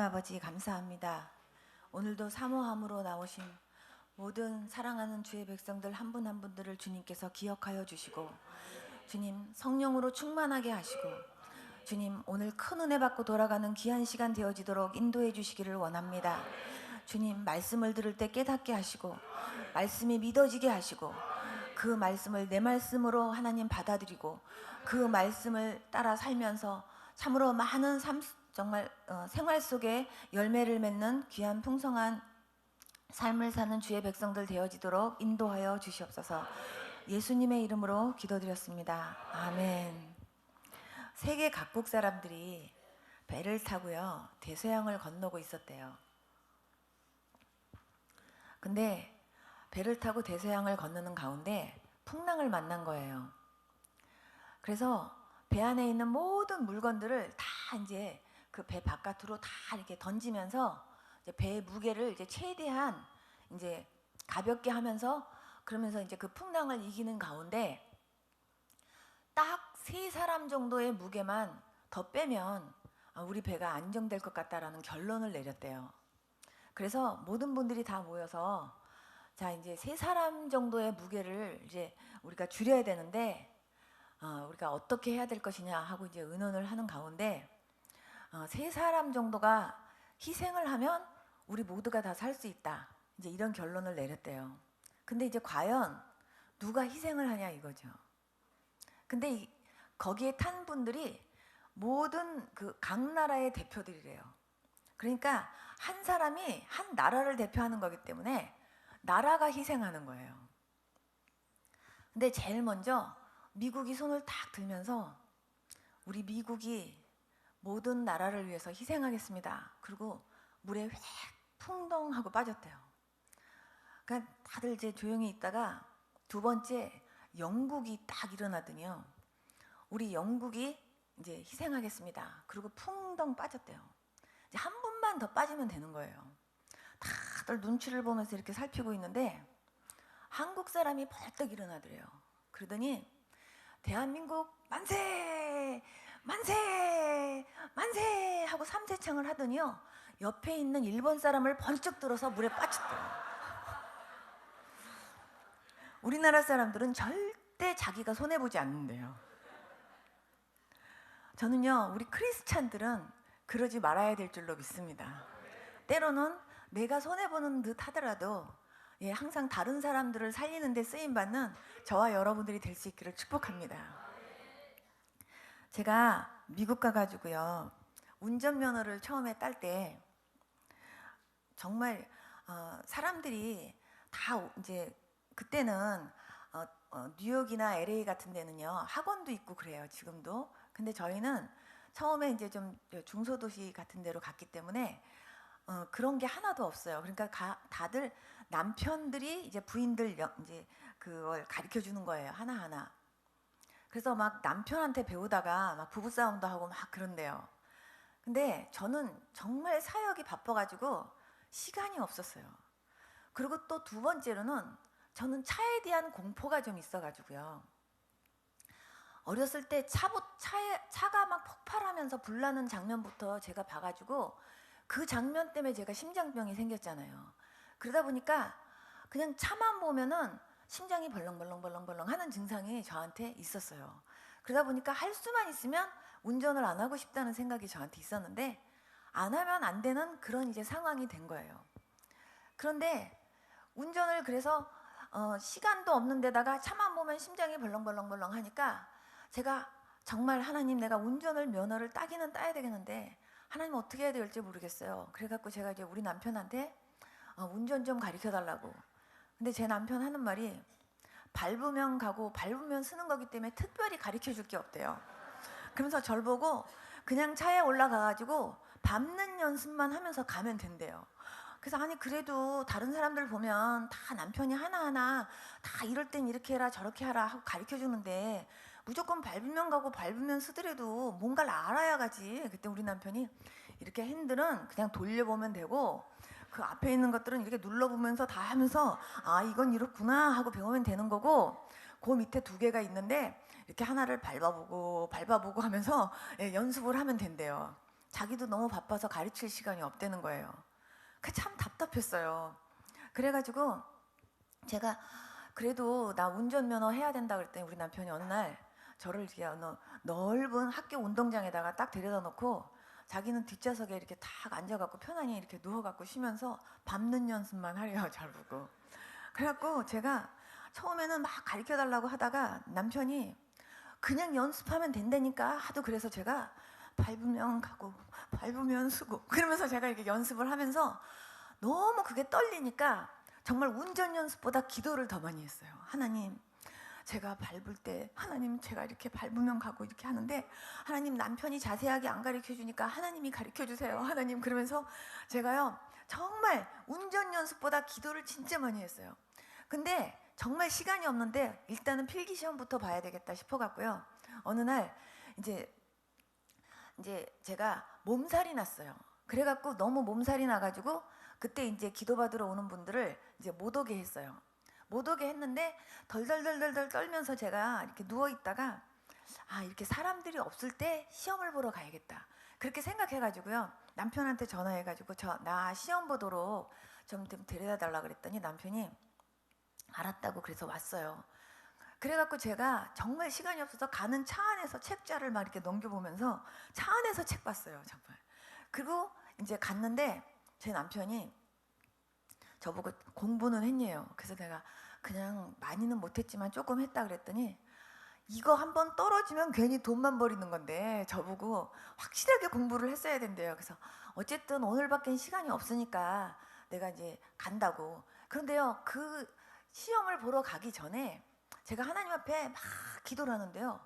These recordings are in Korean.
아버지 감사합니다. 오늘도 사모함으로 나오신 모든 사랑하는 주의 백성들 한 분 한 분들을 주님께서 기억하여 주시고, 주님 성령으로 충만하게 하시고, 주님 오늘 큰 은혜 받고 돌아가는 귀한 시간 되어지도록 인도해 주시기를 원합니다. 주님 말씀을 들을 때 깨닫게 하시고, 말씀이 믿어지게 하시고, 그 말씀을 내 말씀으로 하나님 받아들이고, 그 말씀을 따라 살면서 참으로 많은 정말 생활 속에 열매를 맺는 귀한 풍성한 삶을 사는 주의 백성들 되어지도록 인도하여 주시옵소서. 예수님의 이름으로 기도드렸습니다. 아멘. 세계 각국 사람들이 배를 타고요 대서양을 건너고 있었대요. 근데 배를 타고 대서양을 건너는 가운데 풍랑을 만난 거예요. 그래서 배 안에 있는 모든 물건들을 다 이제 그 배 바깥으로 다 이렇게 던지면서 이제 배의 무게를 이제 최대한 이제 가볍게 하면서, 그러면서 이제 그 풍랑을 이기는 가운데 딱 3사람 정도의 무게만 더 빼면 우리 배가 안정될 것 같다라는 결론을 내렸대요. 그래서 모든 분들이 다 모여서 자, 이제 3사람 정도의 무게를 이제 우리가 줄여야 되는데 우리가 어떻게 해야 될 것이냐 하고 이제 의논을 하는 가운데 3사람 정도가 희생을 하면 우리 모두가 다 살 수 있다, 이제 이런 결론을 내렸대요. 근데 이제 과연 누가 희생을 하냐 이거죠. 근데 거기에 탄 분들이 모든 그 각 나라의 대표들이래요. 그러니까 한 사람이 한 나라를 대표하는 거기 때문에 나라가 희생하는 거예요. 근데 제일 먼저 미국이 손을 탁 들면서 우리 미국이 모든 나라를 위해서 희생하겠습니다. 그리고 물에 휙 풍덩하고 빠졌대요. 그러니까 다들 이제 조용히 있다가 두 번째 영국이 딱 일어나더니요, 우리 영국이 이제 희생하겠습니다. 그리고 풍덩 빠졌대요. 이제 한 분만 더 빠지면 되는 거예요. 다들 눈치를 보면서 이렇게 살피고 있는데 한국 사람이 벌떡 일어나더래요. 그러더니 대한민국 만세! 만세! 만세! 하고 삼세창을 하더니요, 옆에 있는 일본 사람을 번쩍 들어서 물에 빠졌대요. 우리나라 사람들은 절대 자기가 손해보지 않는데요. 저는요, 우리 크리스찬들은 그러지 말아야 될 줄로 믿습니다. 때로는 내가 손해보는 듯 하더라도 항상 다른 사람들을 살리는 데 쓰임받는 저와 여러분들이 될 수 있기를 축복합니다. 제가 미국 가가지고요 운전면허를 처음에 딸 때 정말 사람들이 다 이제 그때는 뉴욕이나 LA 같은 데는요 학원도 있고 그래요, 지금도. 근데 저희는 처음에 이제 좀 중소도시 같은 데로 갔기 때문에 그런 게 하나도 없어요. 그러니까 다들 남편들이 이제 부인들 이제 그걸 가르쳐 주는 거예요, 하나하나. 그래서 막 남편한테 배우다가 막 부부싸움도 하고 막 그런데요. 근데 저는 정말 사역이 바빠가지고 시간이 없었어요. 그리고 또 두 번째로는 저는 차에 대한 공포가 좀 있어가지고요. 어렸을 때 차가 막 폭발하면서 불나는 장면부터 제가 봐가지고 그 장면 때문에 제가 심장병이 생겼잖아요. 그러다 보니까 그냥 차만 보면은 심장이 벌렁벌렁 하는 증상이 저한테 있었어요. 그러다 보니까 할 수만 있으면 운전을 안 하고 싶다는 생각이 저한테 있었는데 안 하면 안 되는 그런 이제 상황이 된 거예요. 그런데 운전을 그래서 시간도 없는 데다가 차만 보면 심장이 벌렁벌렁 하니까 제가 정말 하나님, 내가 운전을 면허를 따기는 따야 되겠는데 하나님 어떻게 해야 될지 모르겠어요. 그래갖고 제가 이제 우리 남편한테 운전 좀 가르쳐 달라고. 근데 제 남편 하는 말이 밟으면 가고 밟으면 쓰는 거기 때문에 특별히 가르쳐 줄 게 없대요. 그러면서 절 보고 그냥 차에 올라가가지고 밟는 연습만 하면서 가면 된대요. 그래서 아니 그래도 다른 사람들 보면 다 남편이 하나하나 다 이럴 땐 이렇게 해라 저렇게 하라 하고 가르쳐 주는데 무조건 밟으면 가고 밟으면 쓰더라도 뭔가를 알아야 가지. 그때 우리 남편이 이렇게 핸들은 그냥 돌려보면 되고 그 앞에 있는 것들은 이렇게 눌러보면서 다 하면서 아 이건 이렇구나 하고 배우면 되는 거고, 그 밑에 2개가 있는데 이렇게 하나를 밟아보고 하면서 연습을 하면 된대요. 자기도 너무 바빠서 가르칠 시간이 없다는 거예요. 그 참 답답했어요. 그래가지고 제가 그래도 나 운전면허 해야 된다 그랬더니 우리 남편이 어느 날 저를 이렇게 넓은 학교 운동장에다가 딱 데려다 놓고 자기는 뒷좌석에 이렇게 딱 앉아갖고 편안히 이렇게 누워갖고 쉬면서 밟는 연습만 하래요. 잘 보고. 그래갖고 제가 처음에는 막 가르쳐달라고 하다가 남편이 그냥 연습하면 된다니까 하도 그래서 제가 밟으면 가고 밟으면 쓰고 그러면서 제가 이렇게 연습을 하면서 너무 그게 떨리니까 정말 운전 연습보다 기도를 더 많이 했어요. 하나님, 제가 밟을 때 하나님 제가 이렇게 밟으면 가고 이렇게 하는데 하나님 남편이 자세하게 안 가르쳐 주니까 하나님이 가르쳐 주세요. 하나님 그러면서 제가요 정말 운전 연습보다 기도를 진짜 많이 했어요. 근데 정말 시간이 없는데 일단은 필기 시험부터 봐야 되겠다 싶어 갖고요. 어느 날 이제 제가 몸살이 났어요. 그래 갖고 너무 몸살이 나 가지고 그때 이제 기도받으러 오는 분들을 이제 못 오게 했어요. 못 오게 했는데 덜덜덜덜 떨면서 제가 이렇게 누워 있다가 아, 이렇게 사람들이 없을 때 시험을 보러 가야겠다. 그렇게 생각해 가지고요. 남편한테 전화해 가지고 나 시험 보도록 좀 데려다 달라 그랬더니 남편이 알았다고 그래서 왔어요. 그래갖고 제가 정말 시간이 없어서 가는 차 안에서 책자를 막 이렇게 넘겨보면서 차 안에서 책 봤어요. 정말. 그리고 이제 갔는데 제 남편이 저보고 공부는 했냐요. 그래서 내가 그냥 많이는 못했지만 조금 했다 그랬더니 이거 한번 떨어지면 괜히 돈만 버리는 건데 저보고 확실하게 공부를 했어야 된대요. 그래서 어쨌든 오늘밖에 시간이 없으니까 내가 이제 간다고. 그런데요, 그 시험을 보러 가기 전에 제가 하나님 앞에 막 기도를 하는데요.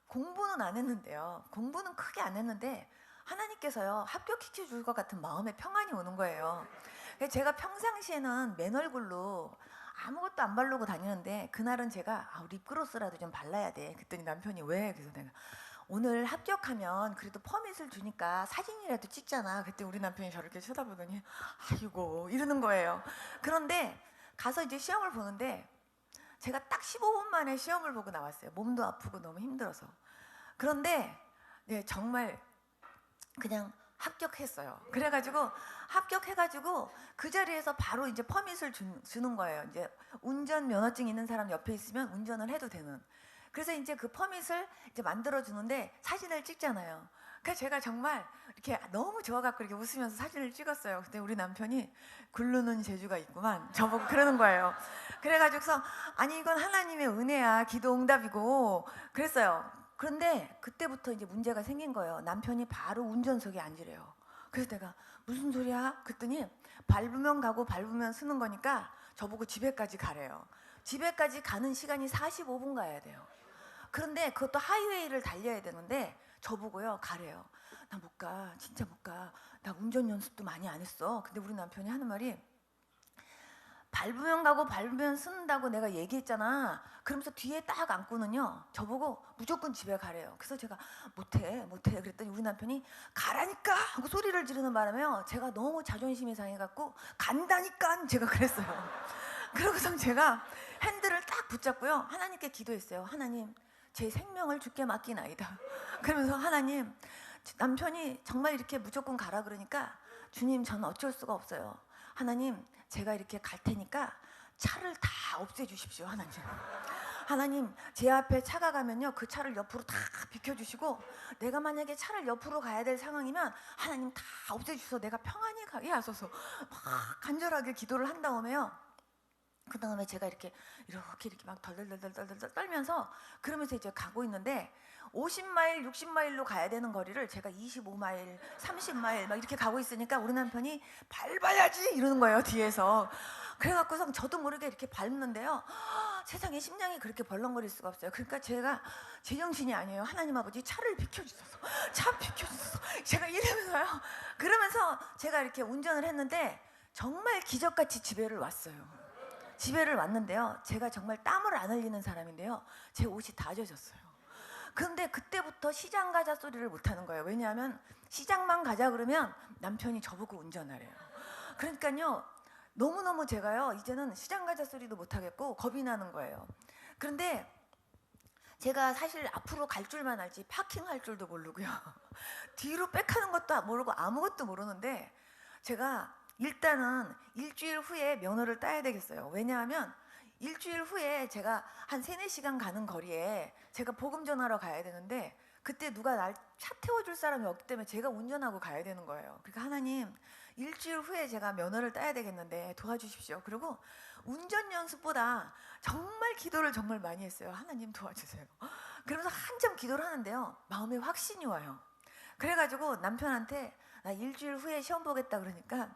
공부는 안 했는데요. 공부는 크게 안 했는데 하나님께서요 합격시켜 줄 것 같은 마음의 평안이 오는 거예요. 제가 평상시에는 맨 얼굴로 아무것도 안 바르고 다니는데 그날은 제가 립그로스라도 좀 발라야 돼. 그랬더니 남편이 왜? 그래서 내가 오늘 합격하면 그래도 퍼밋을 주니까 사진이라도 찍잖아. 그때 우리 남편이 저렇게 쳐다보더니 아이고 이러는 거예요. 그런데 가서 이제 시험을 보는데 제가 딱 15분 만에 시험을 보고 나왔어요. 몸도 아프고 너무 힘들어서. 그런데 네, 정말 그냥 합격했어요. 그래가지고 합격해가지고 그 자리에서 바로 이제 퍼밋을 주는 거예요. 이제 운전 면허증 있는 사람 옆에 있으면 운전을 해도 되는. 그래서 이제 그 퍼밋을 이제 만들어 주는데 사진을 찍잖아요. 그래서 제가 정말 이렇게 너무 좋아갖고 이렇게 웃으면서 사진을 찍었어요. 근데 우리 남편이 굴르는 재주가 있구만. 저보고 그러는 거예요. 그래가지고서 아니 이건 하나님의 은혜야. 기도 응답이고 그랬어요. 그런데 그때부터 이제 문제가 생긴 거예요. 남편이 바로 운전석에 앉으래요. 그래서 내가 무슨 소리야? 그랬더니 밟으면 가고 밟으면 쓰는 거니까 저보고 집에까지 가래요. 집에까지 가는 시간이 45분 가야 돼요. 그런데 그것도 하이웨이를 달려야 되는데 저보고요 가래요. 나 못 가. 진짜 못 가. 나 운전 연습도 많이 안 했어. 근데 우리 남편이 하는 말이 밟으면 가고 밟으면 쓴다고 내가 얘기했잖아. 그러면서 뒤에 딱 안고는요 저보고 무조건 집에 가래요. 그래서 제가 못해 그랬더니 우리 남편이 가라니까 하고 소리를 지르는 바람에 제가 너무 자존심이 상해갖고 간다니까 제가 그랬어요. 그러고서 제가 핸들을 딱 붙잡고요 하나님께 기도했어요. 하나님 제 생명을 주께 맡기나이다. 그러면서 하나님 남편이 정말 이렇게 무조건 가라 그러니까 주님 저는 어쩔 수가 없어요. 하나님 제가 이렇게 갈 테니까 차를 다 없애주십시오. 하나님 제 앞에 차가 가면요 그 차를 옆으로 다 비켜주시고 내가 만약에 차를 옆으로 가야 될 상황이면 하나님 다 없애주셔서 내가 평안히 가게 하소서. 막 간절하게 기도를 한 다음에요 그 다음에 제가 이렇게 막 덜덜덜덜 떨면서 그러면서 이제 가고 있는데 50마일, 60마일로 가야 되는 거리를 제가 25마일, 30마일 막 이렇게 가고 있으니까 우리 남편이 밟아야지 이러는 거예요 뒤에서. 그래갖고서 저도 모르게 이렇게 밟는데요 세상에 심장이 그렇게 벌렁거릴 수가 없어요. 그러니까 제가 제정신이 아니에요. 하나님 아버지 차를 비켜주소서, 차 비켜주소서 제가 이러면서요. 그러면서 제가 이렇게 운전을 했는데 정말 기적같이 집에를 왔어요. 집에를 왔는데요 제가 정말 땀을 안 흘리는 사람인데요 제 옷이 다 젖었어요. 그런데 그때부터 시장 가자 소리를 못 하는 거예요. 왜냐하면 시장만 가자 그러면 남편이 저보고 운전하래요. 그러니까요 너무너무 제가요 이제는 시장 가자 소리도 못 하겠고 겁이 나는 거예요. 그런데 제가 사실 앞으로 갈 줄만 알지 파킹할 줄도 모르고요. 뒤로 백하는 것도 모르고 아무것도 모르는데 제가 일단은 일주일 후에 면허를 따야 되겠어요. 왜냐하면 일주일 후에 제가 한 3-4시간 가는 거리에 제가 복음 전하러 가야 되는데 그때 누가 날 차 태워줄 사람이 없기 때문에 제가 운전하고 가야 되는 거예요. 그러니까 하나님 일주일 후에 제가 면허를 따야 되겠는데 도와주십시오. 그리고 운전 연습보다 정말 기도를 정말 많이 했어요. 하나님 도와주세요. 그러면서 한참 기도를 하는데요. 마음에 확신이 와요. 그래가지고 남편한테 나 일주일 후에 시험 보겠다 그러니까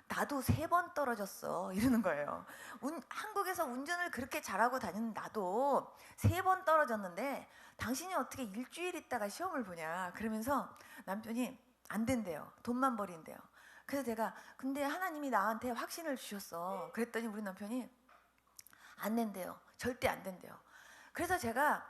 나도 3번 떨어졌어 이러는 거예요. 한국에서 운전을 그렇게 잘하고 다니는 나도 3번 떨어졌는데 당신이 어떻게 일주일 있다가 시험을 보냐 그러면서 남편이 안 된대요. 돈만 버린대요. 그래서 제가 근데 하나님이 나한테 확신을 주셨어. 그랬더니 우리 남편이 안 된대요. 절대 안 된대요. 그래서 제가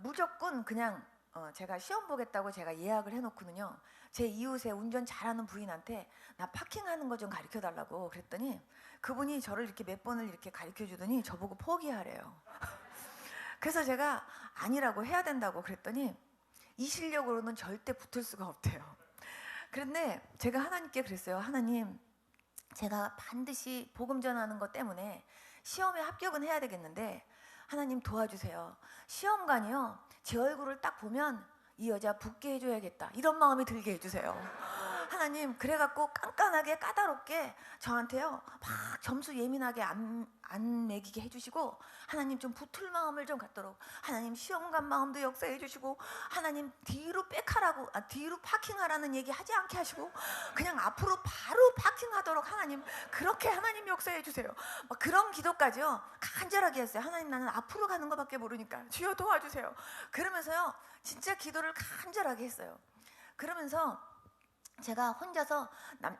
무조건 그냥 제가 시험 보겠다고 제가 예약을 해놓고는요. 제 이웃에 운전 잘하는 부인한테 나 파킹하는 거 좀 가르쳐 달라고 그랬더니 그분이 저를 이렇게 몇 번을 이렇게 가르쳐 주더니 저보고 포기하래요. 그래서 제가 아니라고 해야 된다고 그랬더니 이 실력으로는 절대 붙을 수가 없대요. 그런데 제가 하나님께 그랬어요. 하나님, 제가 반드시 복음 전하는 것 때문에 시험에 합격은 해야 되겠는데 하나님 도와주세요. 시험관이요. 제 얼굴을 딱 보면 이 여자 붙게 해줘야겠다. 이런 마음이 들게 해주세요. 하나님 그래갖고 깐깐하게 까다롭게 저한테요. 막 점수 예민하게 안 매기게 해주시고 하나님 좀 붙을 마음을 좀 갖도록 하나님 시험관 마음도 역사해 주시고 하나님 뒤로 백하라고 뒤로 파킹하라는 얘기 하지 않게 하시고 그냥 앞으로 바로 파킹하도록 하나님 그렇게 하나님 역사해 주세요. 막 그런 기도까지요 간절하게 했어요. 하나님 나는 앞으로 가는 것밖에 모르니까 주여 도와주세요. 그러면서요 진짜 기도를 간절하게 했어요. 그러면서 제가 혼자서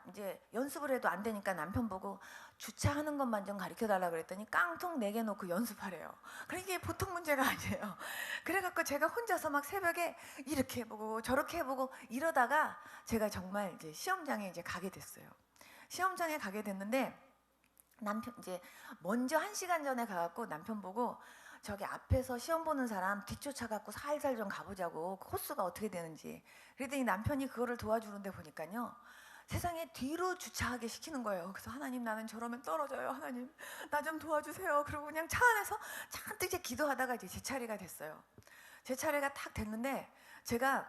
이제 연습을 해도 안 되니까 남편 보고 주차하는 것만 좀 가르쳐 달라 그랬더니 깡통 4개 놓고 연습하래요. 그러니까 이게 보통 문제가 아니에요. 그래갖고 제가 혼자서 막 새벽에 이렇게 해보고 저렇게 해보고 이러다가 제가 정말 이제 시험장에 이제 가게 됐어요. 시험장에 가게 됐는데 남편 이제 먼저 1시간 전에 가갖고 남편 보고 저기 앞에서 시험 보는 사람 뒤쫓아갖고 살살 좀 가보자고 코스가 어떻게 되는지 그랬더니 남편이 그거를 도와주는데 보니까요 세상에 뒤로 주차하게 시키는 거예요. 그래서 하나님 나는 저러면 떨어져요. 하나님 나 좀 도와주세요. 그리고 그냥 차 안에서 잔뜩 이제 기도하다가 이제 제 차례가 됐어요. 제 차례가 탁 됐는데 제가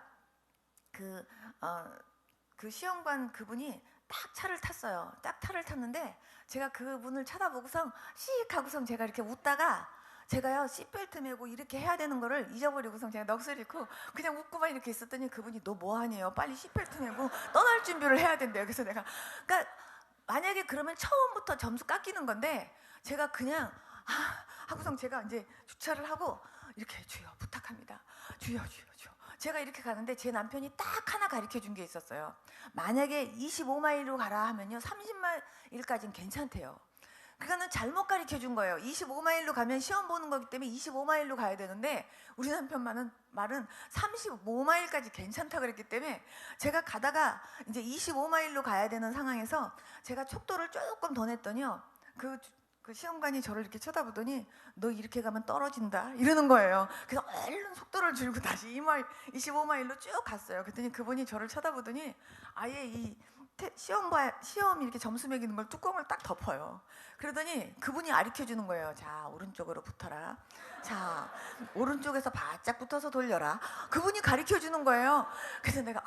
그 시험관 그분이 딱 차를 탔어요. 딱 차를 탔는데 제가 그분을 쳐다보고선 씩 하고선 제가 이렇게 웃다가 제가요 시트벨트 메고 이렇게 해야 되는 거를 잊어버리고선 제가 넋을 잃고 그냥 웃고만 이렇게 있었더니 그분이 너 뭐하니요? 빨리 시트벨트 메고 떠날 준비를 해야 된대요. 그래서 내가 그러니까 만약에 그러면 처음부터 점수 깎이는 건데 제가 그냥 하고선 제가 이제 주차를 하고 이렇게 주여 부탁합니다. 주여 주여 주여 제가 이렇게 가는데 제 남편이 딱 하나 가르쳐 준 게 있었어요. 만약에 25마일로 가라 하면요 30마일까지는 괜찮대요. 그거는 잘못 가르쳐 준 거예요. 25마일로 가면 시험 보는 거기 때문에 25마일로 가야 되는데 우리 남편 말은 35마일까지 괜찮다 그랬기 때문에 제가 가다가 이제 25마일로 가야 되는 상황에서 제가 속도를 조금 더 냈더니요 그 시험관이 저를 이렇게 쳐다보더니 너 이렇게 가면 떨어진다 이러는 거예요. 그래서 얼른 속도를 줄이고 다시 25마일로 쭉 갔어요. 그랬더니 그분이 저를 쳐다보더니 아예 이 시험 이렇게 점수 매기는 걸 뚜껑을 딱 덮어요. 그러더니 그분이 가르쳐주는 거예요. 자 오른쪽으로 붙어라. 자 오른쪽에서 바짝 붙어서 돌려라. 그분이 가르쳐주는 거예요. 그래서 내가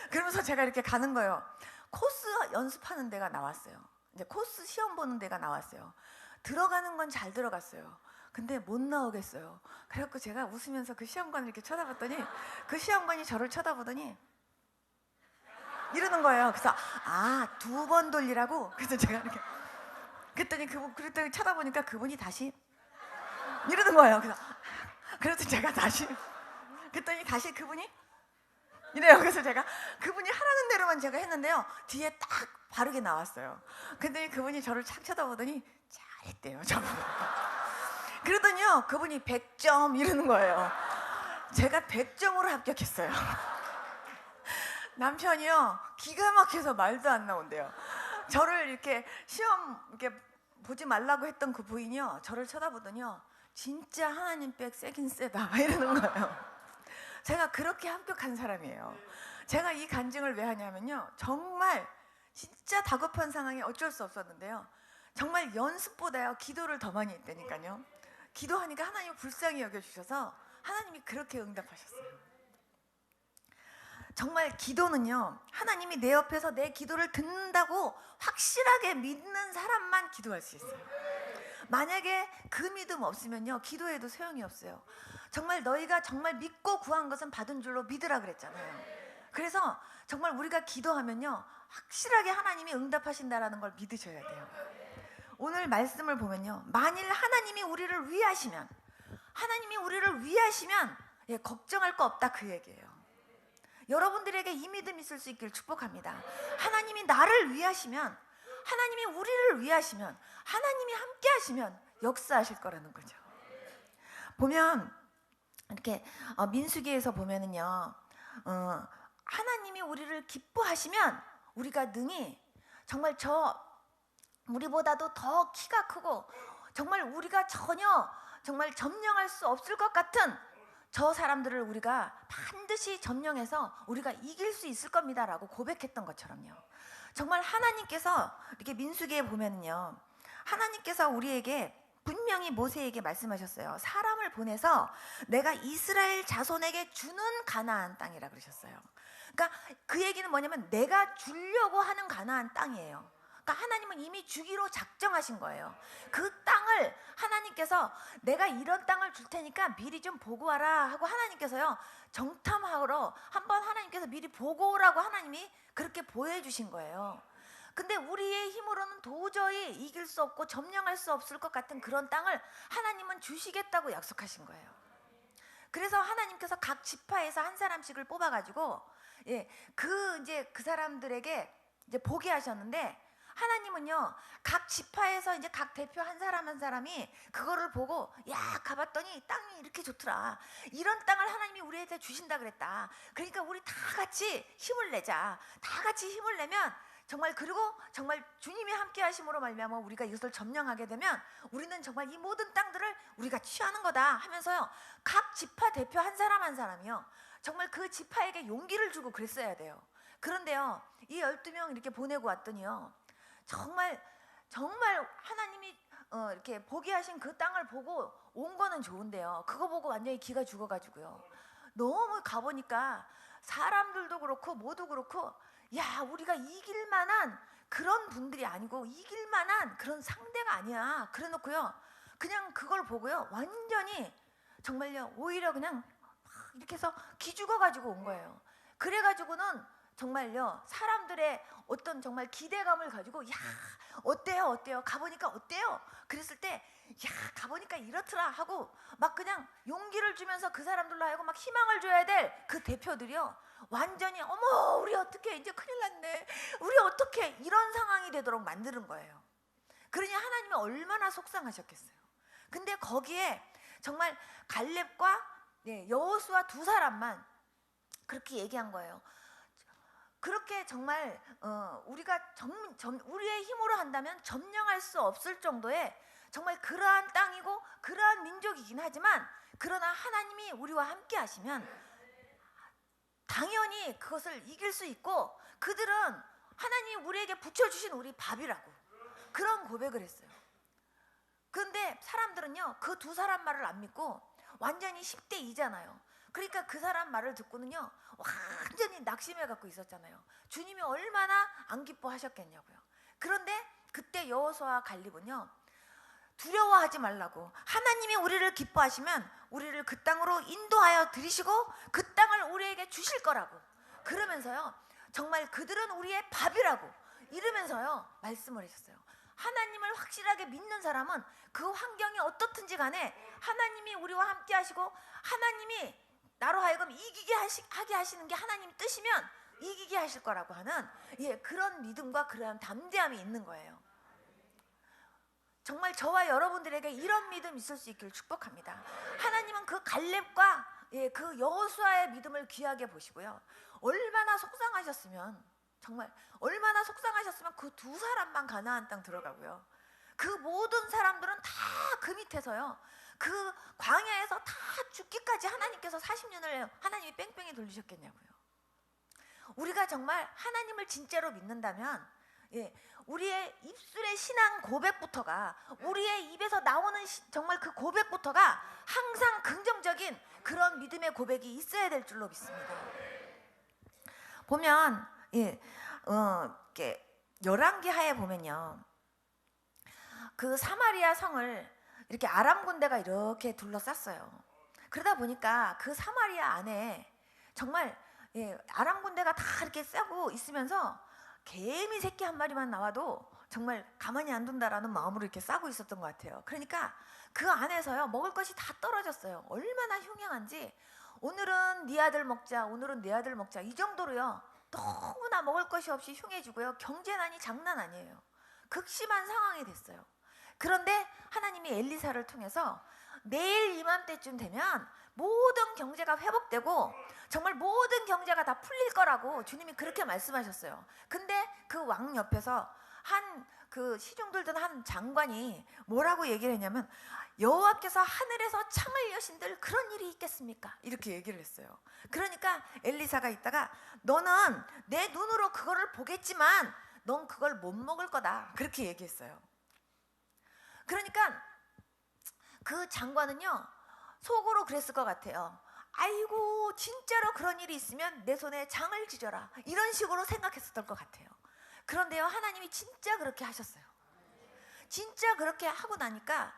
그러면서 제가 이렇게 가는 거예요. 코스 연습하는 데가 나왔어요. 이제 코스 시험 보는 데가 나왔어요. 들어가는 건 잘 들어갔어요. 근데 못 나오겠어요. 그래갖고 제가 웃으면서 그 시험관을 이렇게 쳐다봤더니 그 시험관이 저를 쳐다보더니 이러는 거예요. 그래서 2번 돌리라고. 그래서 제가 이렇게 그랬더니 쳐다보니까 그분이 다시 이러는 거예요. 그래서 제가 다시 그랬더니 다시 그분이 이래요. 그래서 제가 그분이 하라는 대로만 제가 했는데요. 뒤에 딱 바르게 나왔어요. 근데 그분이 저를 착 쳐다보더니 잘했대요. 저보고. 그러더니요. 그분이 100점 이러는 거예요. 제가 100점으로 합격했어요. 남편이요. 기가 막혀서 말도 안 나온대요. 저를 이렇게 시험 이렇게 보지 말라고 했던 그 부인이요. 저를 쳐다보더니요. 진짜 하나님 백 세긴 세다 이러는 거예요. 제가 그렇게 합격한 사람이에요. 제가 이 간증을 왜 하냐면요, 정말 진짜 다급한 상황에 어쩔 수 없었는데요, 정말 연습보다요 기도를 더 많이 했다니까요. 기도하니까 하나님이 불쌍히 여겨주셔서 하나님이 그렇게 응답하셨어요. 정말 기도는요, 하나님이 내 옆에서 내 기도를 듣는다고 확실하게 믿는 사람만 기도할 수 있어요. 만약에 그 믿음 없으면요, 기도해도 소용이 없어요. 정말 너희가 정말 믿고 구한 것은 받은 줄로 믿으라 그랬잖아요. 그래서 정말 우리가 기도하면요, 확실하게 하나님이 응답하신다라는 걸 믿으셔야 돼요. 오늘 말씀을 보면요, 만일 하나님이 우리를 위하시면, 예, 걱정할 거 없다 그 얘기예요. 여러분들에게 이 믿음 있을 수 있길 축복합니다. 하나님이 나를 위하시면, 하나님이 우리를 위하시면, 하나님이 함께 하시면 역사하실 거라는 거죠. 보면 이렇게 민수기에서 보면은요, 하나님이 우리를 기뻐하시면 우리가 능히 정말 우리보다도 더 키가 크고 정말 우리가 전혀 정말 점령할 수 없을 것 같은 저 사람들을 우리가 반드시 점령해서 우리가 이길 수 있을 겁니다라고 고백했던 것처럼요. 정말 하나님께서 이렇게 민수기에 보면은요, 하나님께서 우리에게 분명히 모세에게 말씀하셨어요. 사람을 보내서 내가 이스라엘 자손에게 주는 가나안 땅이라 그러셨어요. 그러니까 그 얘기는 뭐냐면 내가 주려고 하는 가나안 땅이에요. 그러니까 하나님은 이미 주기로 작정하신 거예요. 그 땅을 하나님께서 내가 이런 땅을 줄 테니까 미리 좀 보고 와라 하고 하나님께서요, 정탐하러 한번 하나님께서 미리 보고 오라고 하나님이 그렇게 보여주신 거예요. 근데 우리의 힘으로는 도저히 이길 수 없고 점령할 수 없을 것 같은 그런 땅을 하나님은 주시겠다고 약속하신 거예요. 그래서 하나님께서 각 지파에서 한 사람씩을 뽑아가지고, 예, 그 사람들에게 이제 보게 하셨는데, 하나님은요, 각 지파에서 이제 각 대표 한 사람 한 사람이 그거를 보고, 야, 가봤더니 땅이 이렇게 좋더라. 이런 땅을 하나님이 우리한테 주신다 그랬다. 그러니까 우리 다 같이 힘을 내자. 다 같이 힘을 내면 정말, 그리고 정말 주님이 함께 하심으로 말미암아 우리가 이것을 점령하게 되면 우리는 정말 이 모든 땅들을 우리가 취하는 거다 하면서요, 각 지파 대표 한 사람 한 사람이요, 정말 그 지파에게 용기를 주고 그랬어야 돼요. 그런데요, 이 12명 이렇게 보내고 왔더니요, 정말 하나님이 이렇게 보게 하신 그 땅을 보고 온 거는 좋은데요, 그거 보고 완전히 기가 죽어가지고요, 너무 가보니까 사람들도 그렇고 모두 그렇고, 야, 우리가 이길 만한 그런 분들이 아니고 이길 만한 그런 상대가 아니야. 그래 놓고요, 그냥 그걸 보고요, 완전히 정말요, 오히려 그냥 이렇게 해서 기죽어가지고 온 거예요. 그래가지고는 정말요, 사람들의 어떤 정말 기대감을 가지고, 야, 어때요? 가보니까 어때요? 그랬을 때, 야, 가보니까 이렇더라 하고 막 그냥 용기를 주면서 그 사람들로 하여금 막 희망을 줘야 될 그 대표들이요, 완전히 어머, 우리 어떻게 이제 큰일 났네, 우리 어떻게, 이런 상황이 되도록 만드는 거예요. 그러니 하나님이 얼마나 속상하셨겠어요. 근데 거기에 정말 갈렙과 여호수아 두 사람만 그렇게 얘기한 거예요. 그렇게 정말 우리가 우리의 힘으로 한다면 점령할 수 없을 정도의 정말 그러한 땅이고 그러한 민족이긴 하지만, 그러나 하나님이 우리와 함께 하시면 당연히 그것을 이길 수 있고, 그들은 하나님이 우리에게 붙여주신 우리 밥이라고 그런 고백을 했어요. 그런데 사람들은요, 그 두 사람 말을 안 믿고 완전히 10대 2잖아요. 그러니까 그 사람 말을 듣고는요, 완전히 낙심해 갖고 있었잖아요. 주님이 얼마나 안 기뻐하셨겠냐고요. 그런데 그때 여호수아와 갈렙은요, 두려워하지 말라고, 하나님이 우리를 기뻐하시면 우리를 그 땅으로 인도하여 들이시고 그 땅을 우리에게 주실 거라고 그러면서요, 정말 그들은 우리의 밥이라고 이러면서요 말씀을 하셨어요. 하나님을 확실하게 믿는 사람은 그 환경이 어떻든지 간에 하나님이 우리와 함께 하시고, 하나님이 나로 하여금 이기게 하게 하시는 게 하나님 뜻이면 이기게 하실 거라고 하는, 그런 믿음과 그런 담대함이 있는 거예요. 정말 저와 여러분들에게 이런 믿음 있을 수 있기를 축복합니다. 하나님은 그 갈렙과 그 여호수아의 믿음을 귀하게 보시고요, 얼마나 속상하셨으면, 정말 얼마나 속상하셨으면 그 두 사람만 가나안 땅 들어가고요, 그 모든 사람들은 다 그 밑에서요, 그 광야에서 다 죽기까지 하나님께서 40년을 하나님이 뺑뺑이 돌리셨겠냐고요. 우리가 정말 하나님을 진짜로 믿는다면, 우리의 입술의 신앙 고백부터가, 우리의 입에서 나오는 정말 그 고백부터가 항상 긍정적인 그런 믿음의 고백이 있어야 될 줄로 믿습니다. 보면 열왕기하에 보면요, 그 사마리아 성을 이렇게 아람 군대가 이렇게 둘러쌌어요. 그러다 보니까 그 사마리아 안에 정말 아람 군대가 다 이렇게 싸고 있으면서 개미 새끼 한 마리만 나와도 정말 가만히 안 둔다라는 마음으로 이렇게 싸고 있었던 것 같아요. 그러니까 그 안에서요, 먹을 것이 다 떨어졌어요. 얼마나 흉흉한지, 오늘은 네 아들 먹자, 오늘은 내 아들 먹자, 이 정도로요 너무나 먹을 것이 없이 흉해지고요, 경제난이 장난 아니에요. 극심한 상황이 됐어요. 그런데 하나님이 엘리사를 통해서 내일 이맘때쯤 되면 모든 경제가 회복되고 정말 모든 경제가 다 풀릴 거라고 주님이 그렇게 말씀하셨어요. 근데 그 왕 옆에서 그 시중 들던 한 장관이 뭐라고 얘기를 했냐면, 여호와께서 하늘에서 창을 여신들 그런 일이 있겠습니까? 이렇게 얘기를 했어요. 그러니까 엘리사가 있다가, 너는 내 눈으로 그거를 보겠지만 넌 그걸 못 먹을 거다, 그렇게 얘기했어요. 그러니까 그 장관은요 속으로 그랬을 것 같아요. 아이고, 진짜로 그런 일이 있으면 내 손에 장을 지져라, 이런 식으로 생각했었던 것 같아요. 그런데요, 하나님이 진짜 그렇게 하셨어요. 진짜 그렇게 하고 나니까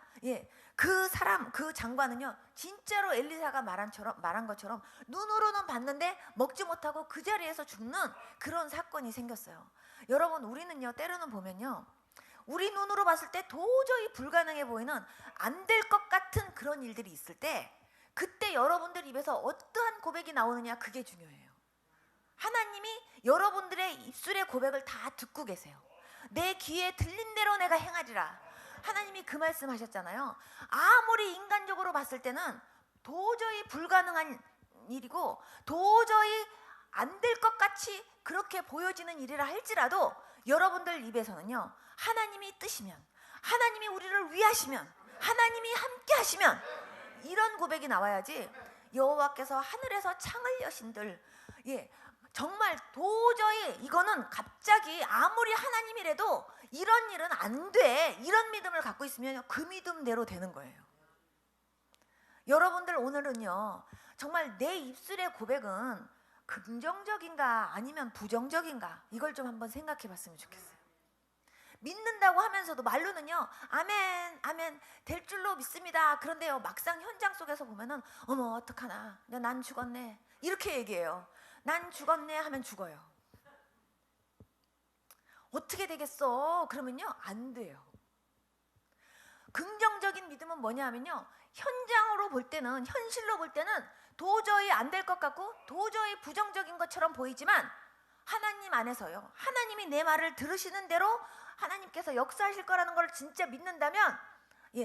그 장관은요 진짜로 엘리사가 말한 것처럼 눈으로는 봤는데 먹지 못하고 그 자리에서 죽는 그런 사건이 생겼어요. 여러분, 우리는요 때로는 보면요, 우리 눈으로 봤을 때 도저히 불가능해 보이는 안 될 것 같은 그런 일들이 있을 때, 그때 여러분들 입에서 어떠한 고백이 나오느냐, 그게 중요해요. 하나님이 여러분들의 입술의 고백을 다 듣고 계세요. 내 귀에 들린 대로 내가 행하리라, 하나님이 그 말씀 하셨잖아요. 아무리 인간적으로 봤을 때는 도저히 불가능한 일이고 도저히 안 될 것 같이 그렇게 보여지는 일이라 할지라도, 여러분들 입에서는요 하나님이 뜨시면, 하나님이 우리를 위하시면, 하나님이 함께 하시면, 이런 고백이 나와야지, 여호와께서 하늘에서 창을 여신들, 정말 도저히 이거는 갑자기 아무리 하나님이라도 이런 일은 안 돼, 이런 믿음을 갖고 있으면 그 믿음대로 되는 거예요. 여러분들 오늘은요 정말 내 입술의 고백은 긍정적인가 아니면 부정적인가, 이걸 좀 한번 생각해 봤으면 좋겠어요. 믿는다고 하면서도 말로는요 아멘 아멘 될 줄로 믿습니다. 그런데요 막상 현장 속에서 보면은 어머 어떡하나, 난 죽었네, 이렇게 얘기해요. 난 죽었네 하면 죽어요. 어떻게 되겠어? 그러면요 안 돼요. 긍정적인 믿음은 뭐냐 하면요, 현장으로 볼 때는, 현실로 볼 때는 도저히 안 될 것 같고 도저히 부정적인 것처럼 보이지만, 하나님 안에서요, 하나님이 내 말을 들으시는 대로 하나님께서 역사하실 거라는 걸 진짜 믿는다면,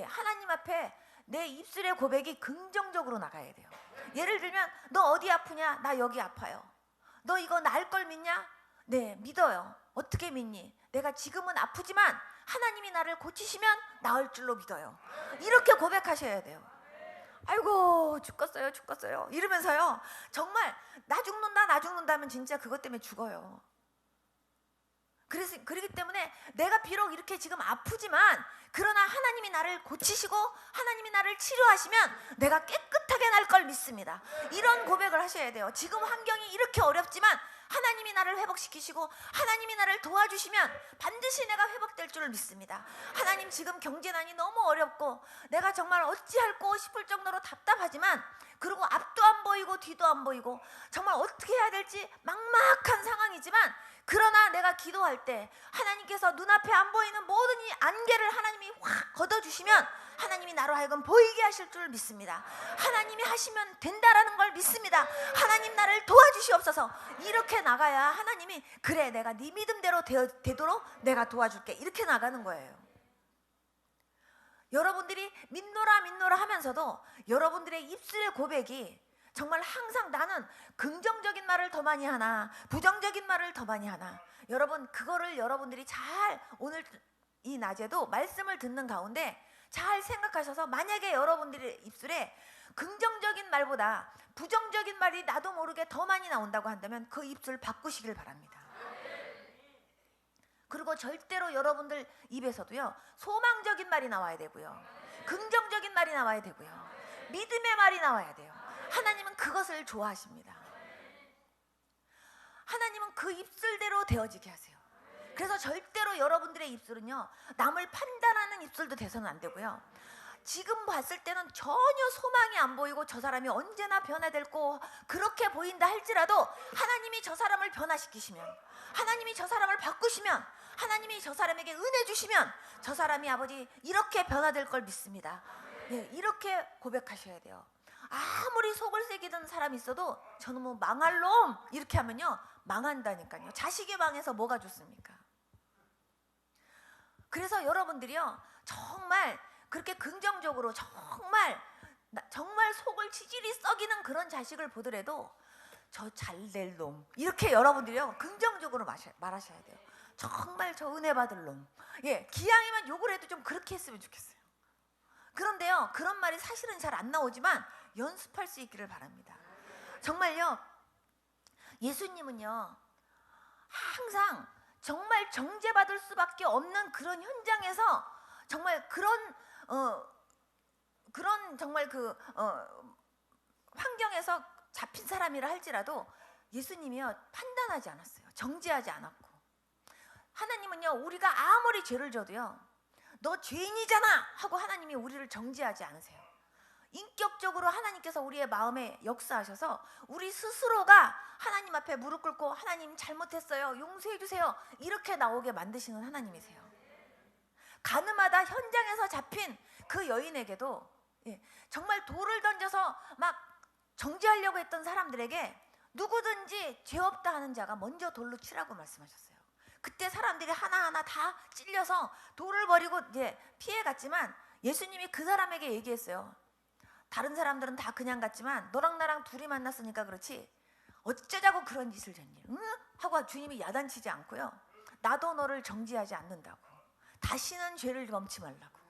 하나님 앞에 내 입술의 고백이 긍정적으로 나가야 돼요. 예를 들면, 너 어디 아프냐? 나 여기 아파요. 너 이거 나을 걸 믿냐? 네, 믿어요. 어떻게 믿니? 내가 지금은 아프지만 하나님이 나를 고치시면 나을 줄로 믿어요. 이렇게 고백하셔야 돼요. 아이고 죽겠어요 이러면서요 정말 나 죽는다 하면 진짜 그것 때문에 죽어요. 그렇기 때문에 내가 비록 이렇게 지금 아프지만, 그러나 하나님이 나를 고치시고 하나님이 나를 치료하시면 내가 깨끗하게 날 걸 믿습니다. 이런 고백을 하셔야 돼요. 지금 환경이 이렇게 어렵지만 하나님이 나를 회복시키시고 하나님이 나를 도와주시면 반드시 내가 회복될 줄 믿습니다. 하나님, 지금 경제난이 너무 어렵고 내가 정말 어찌할꼬 싶을 정도로 답답하지만, 그리고 앞도 안 보이고 뒤도 안 보이고 정말 어떻게 해야 될지 막막한 상황이지만, 그러나 내가 기도할 때 하나님께서 눈앞에 안 보이는 모든 이 안개를 하나님이 확 걷어주시면 하나님이 나로 하여금 보이게 하실 줄 믿습니다. 하나님이 하시면 된다라는 걸 믿습니다. 하나님 나를 도와주시옵소서. 이렇게 나가야 하나님이, 그래 내가 네 믿음대로 되도록 내가 도와줄게, 이렇게 나가는 거예요. 여러분들이 믿노라 하면서도 여러분들의 입술의 고백이 정말 항상 나는 긍정적인 말을 더 많이 하나 부정적인 말을 더 많이 하나, 여러분 그거를 여러분들이 잘 오늘 이 낮에도 말씀을 듣는 가운데 잘 생각하셔서 만약에 여러분들의 입술에 긍정적인 말보다 부정적인 말이 나도 모르게 더 많이 나온다고 한다면 그 입술 바꾸시길 바랍니다. 그리고 절대로 여러분들 입에서도요, 소망적인 말이 나와야 되고요, 긍정적인 말이 나와야 되고요, 믿음의 말이 나와야 돼요. 하나님은 그것을 좋아하십니다. 하나님은 그 입술대로 되어지게 하세요. 그래서 절대로 여러분들의 입술은요, 남을 판단하는 입술도 돼서는 안 되고요, 지금 봤을 때는 전혀 소망이 안 보이고 저 사람이 언제나 변화될 거 그렇게 보인다 할지라도 하나님이 저 사람을 변화시키시면, 하나님이 저 사람을 바꾸시면, 하나님이 저 사람에게 은혜 주시면 저 사람이 아버지 이렇게 변화될 걸 믿습니다. 네, 이렇게 고백하셔야 돼요. 아무리 속을 새기던 사람이 있어도 저는 뭐 망할 놈 이렇게 하면요, 망한다니까요. 자식이 망해서 뭐가 좋습니까? 그래서 여러분들이요, 정말 그렇게 긍정적으로 정말 속을 치질이 썩이는 그런 자식을 보더라도 저 잘될 놈 이렇게 여러분들이요 긍정적으로 말하셔야 돼요. 정말 저 은혜 받을 놈. 예, 기왕이면 욕을 해도 좀 그렇게 했으면 좋겠어요. 그런데요, 그런 말이 사실은 잘 안 나오지만 연습할 수 있기를 바랍니다. 정말요, 예수님은요 항상 정말 정죄받을 수밖에 없는 그런 현장에서 정말 그런 정말 환경에서 잡힌 사람이라 할지라도 예수님이요 판단하지 않았어요. 정죄하지 않았고, 하나님은요 우리가 아무리 죄를 져도요 너 죄인이잖아 하고 하나님이 우리를 정죄하지 않으세요. 인격적으로 하나님께서 우리의 마음에 역사하셔서 우리 스스로가 하나님 앞에 무릎 꿇고 하나님 잘못했어요, 용서해 주세요 이렇게 나오게 만드시는 하나님이세요. 가늠하다 현장에서 잡힌 그 여인에게도 정말 돌을 던져서 막 정죄하려고 했던 사람들에게 누구든지 죄 없다 하는 자가 먼저 돌로 치라고 말씀하셨어요. 그때 사람들이 하나하나 다 찔려서 돌을 버리고 이제 피해갔지만 예수님이 그 사람에게 얘기했어요. 다른 사람들은 다 그냥 갔지만 너랑 나랑 둘이 만났으니까 그렇지 어쩌자고 그런 짓을 졌니? 응? 하고 주님이 야단치지 않고요, 나도 너를 정죄하지 않는다고, 다시는 죄를 범치 말라고.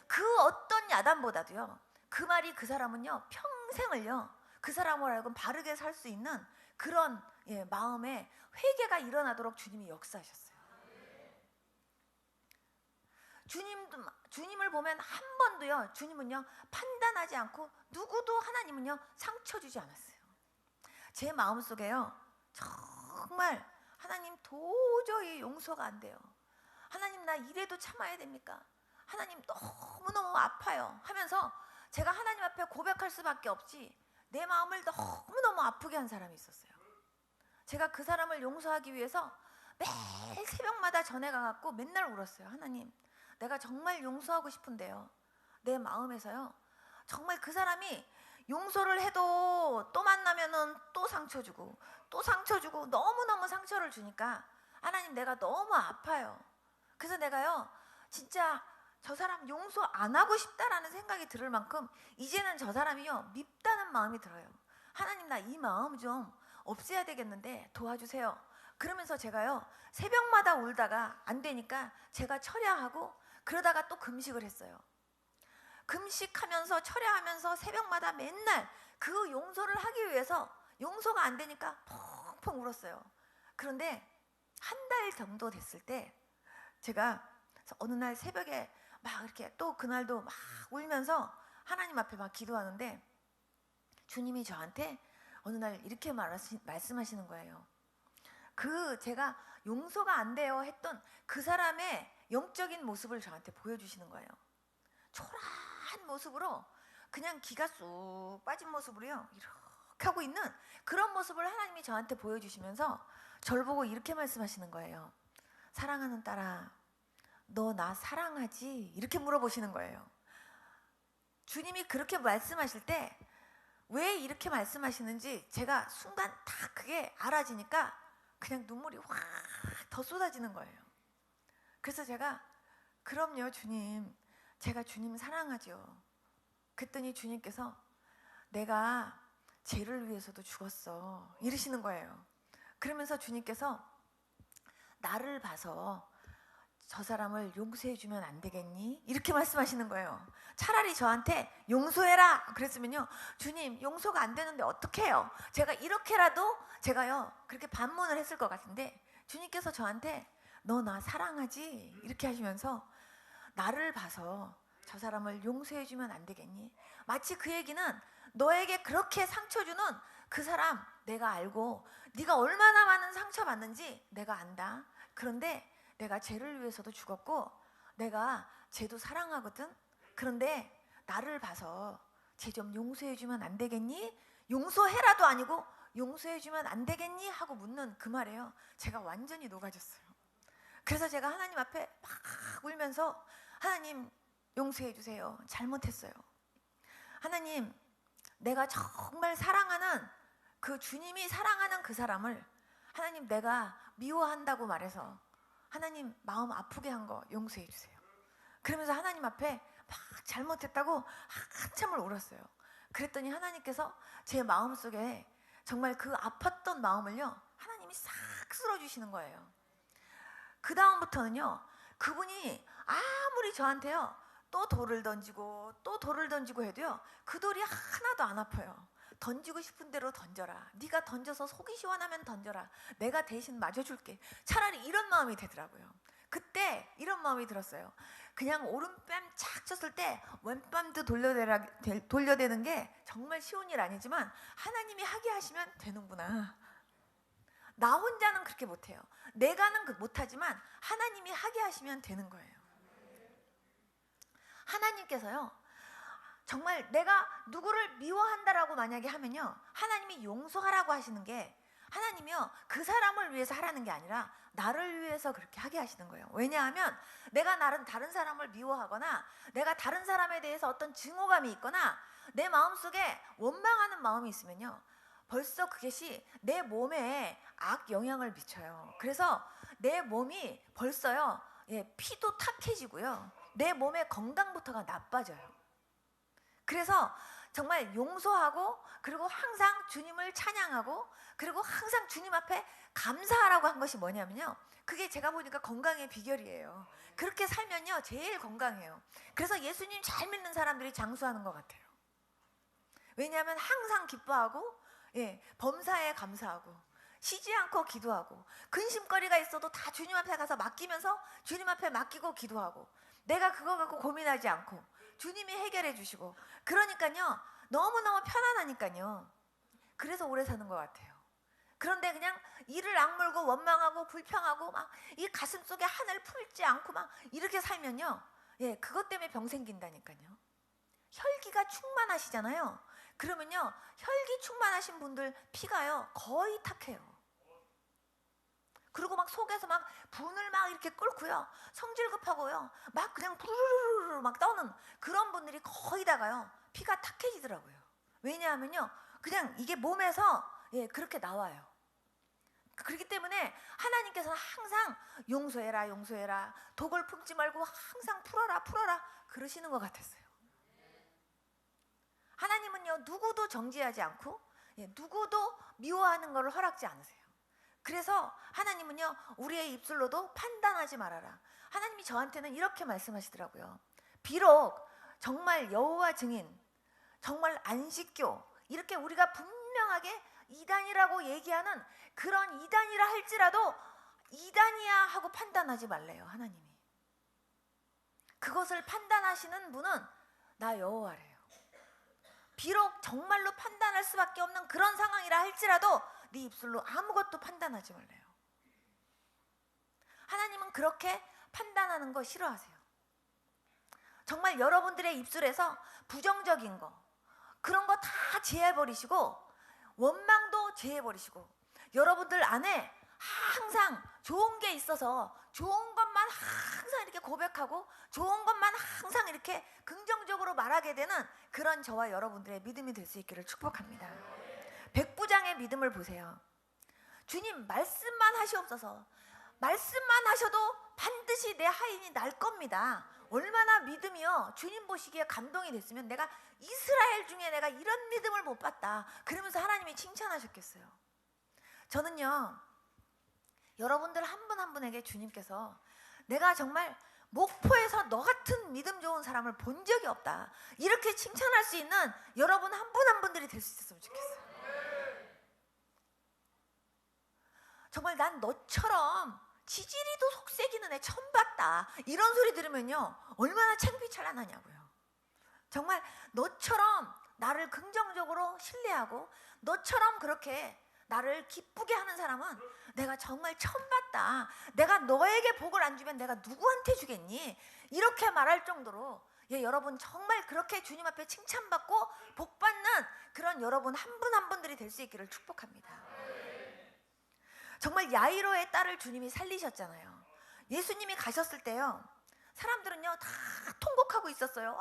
그 어떤 야단보다도요 그 말이 그 사람은요 평생을요 그 사람을 알고 바르게 살 수 있는 그런 마음에 회개가 일어나도록 주님이 역사하셨어요. 주님을 보면 한 번도요 주님은요 판단하지 않고 누구도 하나님은요 상처 주지 않았어요. 제 마음속에요 정말 하나님 도저히 용서가 안 돼요. 하나님 나 이래도 참아야 됩니까? 하나님 너무너무 아파요 하면서 제가 하나님 앞에 고백할 수밖에 없지 내 마음을 너무너무 아프게 한 사람이 있었어요. 제가 그 사람을 용서하기 위해서 매일 새벽마다 전해 가갖고 맨날 울었어요. 하나님 내가 정말 용서하고 싶은데요, 내 마음에서요 정말 그 사람이 용서를 해도 또 만나면은 또 상처 주고 또 상처 주고 너무너무 상처를 주니까 하나님 내가 너무 아파요. 그래서 내가요 진짜 저 사람 용서 안 하고 싶다라는 생각이 들을 만큼 이제는 저 사람이요 밉다는 마음이 들어요. 하나님 나 이 마음 좀 없애야 되겠는데 도와주세요. 그러면서 제가요 새벽마다 울다가 안 되니까 제가 철야하고 그러다가 또 금식을 했어요. 금식하면서 철야하면서 새벽마다 맨날 그 용서를 하기 위해서 용서가 안 되니까 펑펑 울었어요. 그런데 한 달 정도 됐을 때 제가 어느 날 새벽에 막 이렇게 또 그날도 막 울면서 하나님 앞에 막 기도하는데 주님이 저한테 어느 날 이렇게 말씀하시는 거예요. 그 제가 용서가 안 돼요 했던 그 사람의 영적인 모습을 저한테 보여주시는 거예요. 초라한 모습으로 그냥 기가 쑥 빠진 모습으로요 이렇게 하고 있는 그런 모습을 하나님이 저한테 보여주시면서 저를 보고 이렇게 말씀하시는 거예요. 사랑하는 딸아 너 나 사랑하지? 이렇게 물어보시는 거예요. 주님이 그렇게 말씀하실 때 왜 이렇게 말씀하시는지 제가 순간 다 그게 알아지니까 그냥 눈물이 확 더 쏟아지는 거예요. 그래서 제가 그럼요 주님 제가 주님 사랑하죠. 그랬더니 주님께서 내가 죄를 위해서도 죽었어 이러시는 거예요. 그러면서 주님께서 나를 봐서 저 사람을 용서해 주면 안 되겠니? 이렇게 말씀하시는 거예요. 차라리 저한테 용서해라 그랬으면요, 주님 용서가 안 되는데 어떡해요? 제가 이렇게라도 제가요 그렇게 반문을 했을 것 같은데, 주님께서 저한테 너 나 사랑하지? 이렇게 하시면서 나를 봐서 저 사람을 용서해 주면 안 되겠니? 마치 그 얘기는 너에게 그렇게 상처 주는 그 사람 내가 알고, 네가 얼마나 많은 상처 받는지 내가 안다. 그런데 내가 쟤를 위해서도 죽었고 내가 쟤도 사랑하거든. 그런데 나를 봐서 쟤 좀 용서해 주면 안 되겠니? 용서해라도 아니고 용서해 주면 안 되겠니? 하고 묻는 그 말이에요. 제가 완전히 녹아졌어요. 그래서 제가 하나님 앞에 막 울면서, 하나님 용서해 주세요. 잘못했어요. 하나님, 내가 정말 사랑하는 그 주님이 사랑하는 그 사람을 하나님 내가 미워한다고 말해서 하나님 마음 아프게 한 거 용서해 주세요. 그러면서 하나님 앞에 막 잘못했다고 한참을 울었어요. 그랬더니 하나님께서 제 마음속에 정말 그 아팠던 마음을요 하나님이 싹 쓸어주시는 거예요. 그 다음부터는요 그분이 아무리 저한테요 또 돌을 던지고 또 돌을 던지고 해도요 그 돌이 하나도 안 아파요. 던지고 싶은 대로 던져라. 네가 던져서 속이 시원하면 던져라. 내가 대신 맞아줄게. 차라리 이런 마음이 되더라고요. 그때 이런 마음이 들었어요. 그냥 오른뺨 착 쳤을 때 왼뺨도 돌려대는 게 정말 쉬운 일 아니지만 하나님이 하게 하시면 되는구나. 나 혼자는 그렇게 못해요. 내가는 못하지만 하나님이 하게 하시면 되는 거예요. 하나님께서요 정말 내가 누구를 미워한다라고 만약에 하면요 하나님이 용서하라고 하시는 게, 하나님이요 그 사람을 위해서 하라는 게 아니라 나를 위해서 그렇게 하게 하시는 거예요. 왜냐하면 내가 다른 사람을 미워하거나 내가 다른 사람에 대해서 어떤 증오감이 있거나 내 마음속에 원망하는 마음이 있으면요 벌써 그것이 내 몸에 악 영향을 미쳐요. 그래서 내 몸이 벌써요 피도 탁해지고요 내 몸의 건강부터가 나빠져요. 그래서 정말 용서하고, 그리고 항상 주님을 찬양하고, 그리고 항상 주님 앞에 감사하라고 한 것이 뭐냐면요 그게 제가 보니까 건강의 비결이에요. 그렇게 살면요 제일 건강해요. 그래서 예수님 잘 믿는 사람들이 장수하는 것 같아요. 왜냐하면 항상 기뻐하고 범사에 감사하고 쉬지 않고 기도하고, 근심거리가 있어도 다 주님 앞에 가서 맡기면서 주님 앞에 맡기고 기도하고, 내가 그거 갖고 고민하지 않고 주님이 해결해 주시고, 그러니까요 너무너무 편안하니까요 그래서 오래 사는 것 같아요. 그런데 그냥 이를 악물고 원망하고 불평하고 막 이 가슴 속에 하늘 풀지 않고 막 이렇게 살면요 그것 때문에 병 생긴다니까요. 혈기가 충만하시잖아요. 그러면요 혈기 충만하신 분들 피가요 거의 탁해요. 그리고 막 속에서 막 분을 막 이렇게 끓고요 성질 급하고요 막 그냥 부르르르 막 떠는 그런 분들이 거의 다가요 피가 탁해지더라고요. 왜냐하면요 그냥 이게 몸에서 그렇게 나와요. 그렇기 때문에 하나님께서는 항상 용서해라 용서해라, 독을 품지 말고 항상 풀어라 풀어라 그러시는 것 같았어요. 하나님은요 누구도 정죄하지 않고 누구도 미워하는 것을 허락지 않으세요. 그래서 하나님은요 우리의 입술로도 판단하지 말아라. 하나님이 저한테는 이렇게 말씀하시더라고요. 비록 정말 여호와 증인, 정말 안식교, 이렇게 우리가 분명하게 이단이라고 얘기하는 그런 이단이라 할지라도 이단이야 하고 판단하지 말래요. 하나님이 그것을 판단하시는 분은 나 여호와래요. 비록 정말로 판단할 수밖에 없는 그런 상황이라 할지라도 네 입술로 아무것도 판단하지 말래요. 하나님은 그렇게 판단하는 거 싫어하세요. 정말 여러분들의 입술에서 부정적인 거 그런 거 다 제해버리시고, 원망도 제해버리시고, 여러분들 안에 항상 좋은 게 있어서 좋은 것만 항상 이렇게 고백하고 좋은 것만 항상 이렇게 긍정적으로 말하게 되는 그런 저와 여러분들의 믿음이 될 수 있기를 축복합니다. 백부장의 믿음을 보세요. 주님 말씀만 하시옵소서. 말씀만 하셔도 반드시 내 하인이 날 겁니다. 얼마나 믿음이요 주님 보시기에 감동이 됐으면 내가 이스라엘 중에 내가 이런 믿음을 못 봤다 그러면서 하나님이 칭찬하셨겠어요. 저는요 여러분들 한 분 한 분에게 주님께서 내가 정말 목포에서 너 같은 믿음 좋은 사람을 본 적이 없다. 이렇게 칭찬할 수 있는 여러분 한 분 한 분들이 될 수 있었으면 좋겠어요. 정말 난 너처럼 지지리도 속색이는 애 처음 봤다. 이런 소리 들으면요, 얼마나 창피 찬란하냐고요. 정말 너처럼 나를 긍정적으로 신뢰하고 너처럼 그렇게 나를 기쁘게 하는 사람은 내가 정말 처음 봤다. 내가 너에게 복을 안 주면 내가 누구한테 주겠니? 이렇게 말할 정도로, 예, 여러분 정말 그렇게 주님 앞에 칭찬받고 복받는 그런 여러분 한 분 한 분들이 될 수 있기를 축복합니다. 정말 야이로의 딸을 주님이 살리셨잖아요. 예수님이 가셨을 때요, 사람들은요 다 통곡하고 있었어요.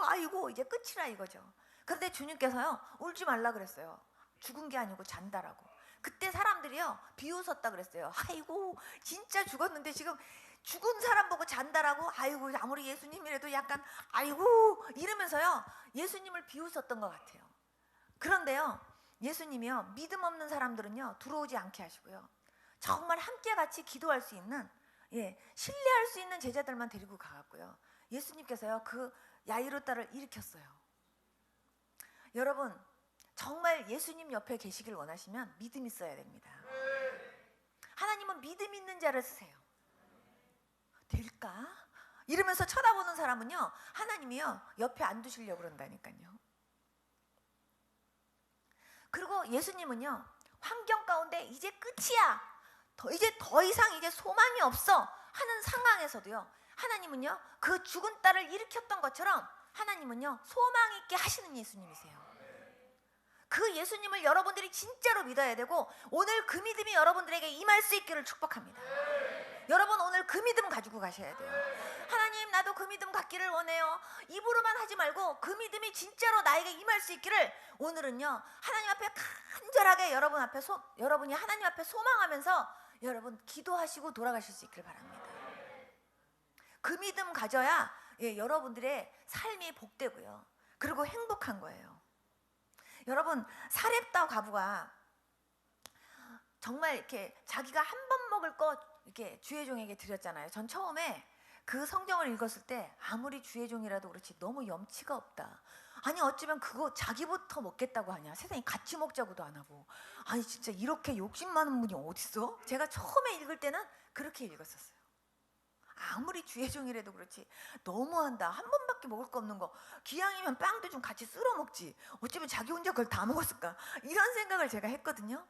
아이고 이제 끝이라 이거죠. 그런데 주님께서요 울지 말라 그랬어요. 죽은 게 아니고 잔다라고. 그때 사람들이요 비웃었다 그랬어요. 아이고 진짜 죽었는데 지금 죽은 사람 보고 잔다라고. 아이고 아무리 예수님이라도 약간 아이고 이러면서요 예수님을 비웃었던 것 같아요. 그런데요 예수님이요 믿음 없는 사람들은요 들어오지 않게 하시고요, 정말 함께 같이 기도할 수 있는, 예, 신뢰할 수 있는 제자들만 데리고 가갖고요 예수님께서요 그 야이로 딸을 일으켰어요. 여러분 정말 예수님 옆에 계시길 원하시면 믿음 있어야 됩니다. 하나님은 믿음 있는 자를 쓰세요. 될까? 이러면서 쳐다보는 사람은요 하나님이요 옆에 안 두시려고 그런다니까요. 그리고 예수님은요 환경 가운데 이제 끝이야, 이제 더 이상 이제 소망이 없어 하는 상황에서도요 하나님은요 그 죽은 딸을 일으켰던 것처럼 하나님은요 소망 있게 하시는 예수님이세요. 그 예수님을 여러분들이 진짜로 믿어야 되고 오늘 그 믿음이 여러분들에게 임할 수 있기를 축복합니다. 여러분 오늘 그 믿음 가지고 가셔야 돼요. 하나님 나도 그 믿음 갖기를 원해요. 입으로만 하지 말고 그 믿음이 진짜로 나에게 임할 수 있기를 오늘은요 하나님 앞에 간절하게 여러분이 하나님 앞에 소망하면서 여러분 기도하시고 돌아가실 수 있기를 바랍니다. 그 믿음 가져야, 예, 여러분들의 삶이 복되고요 그리고 행복한 거예요. 여러분 사렙다 과부가 정말 이렇게 자기가 한 번 먹을 거 이렇게 주의 종에게 드렸잖아요. 전 처음에 그 성경을 읽었을 때 아무리 주의 종이라도 그렇지 너무 염치가 없다. 아니 어쩌면 그거 자기부터 먹겠다고 하냐, 세상에 같이 먹자고도 안 하고, 아니 진짜 이렇게 욕심 많은 분이 어딨어? 제가 처음에 읽을 때는 그렇게 읽었었어요. 아무리 주의 종이라도 그렇지 너무한다. 한 번밖에 먹을 거 없는 거 기왕이면 빵도 좀 같이 쓸어 먹지, 어쩌면 자기 혼자 그걸 다 먹었을까, 이런 생각을 제가 했거든요.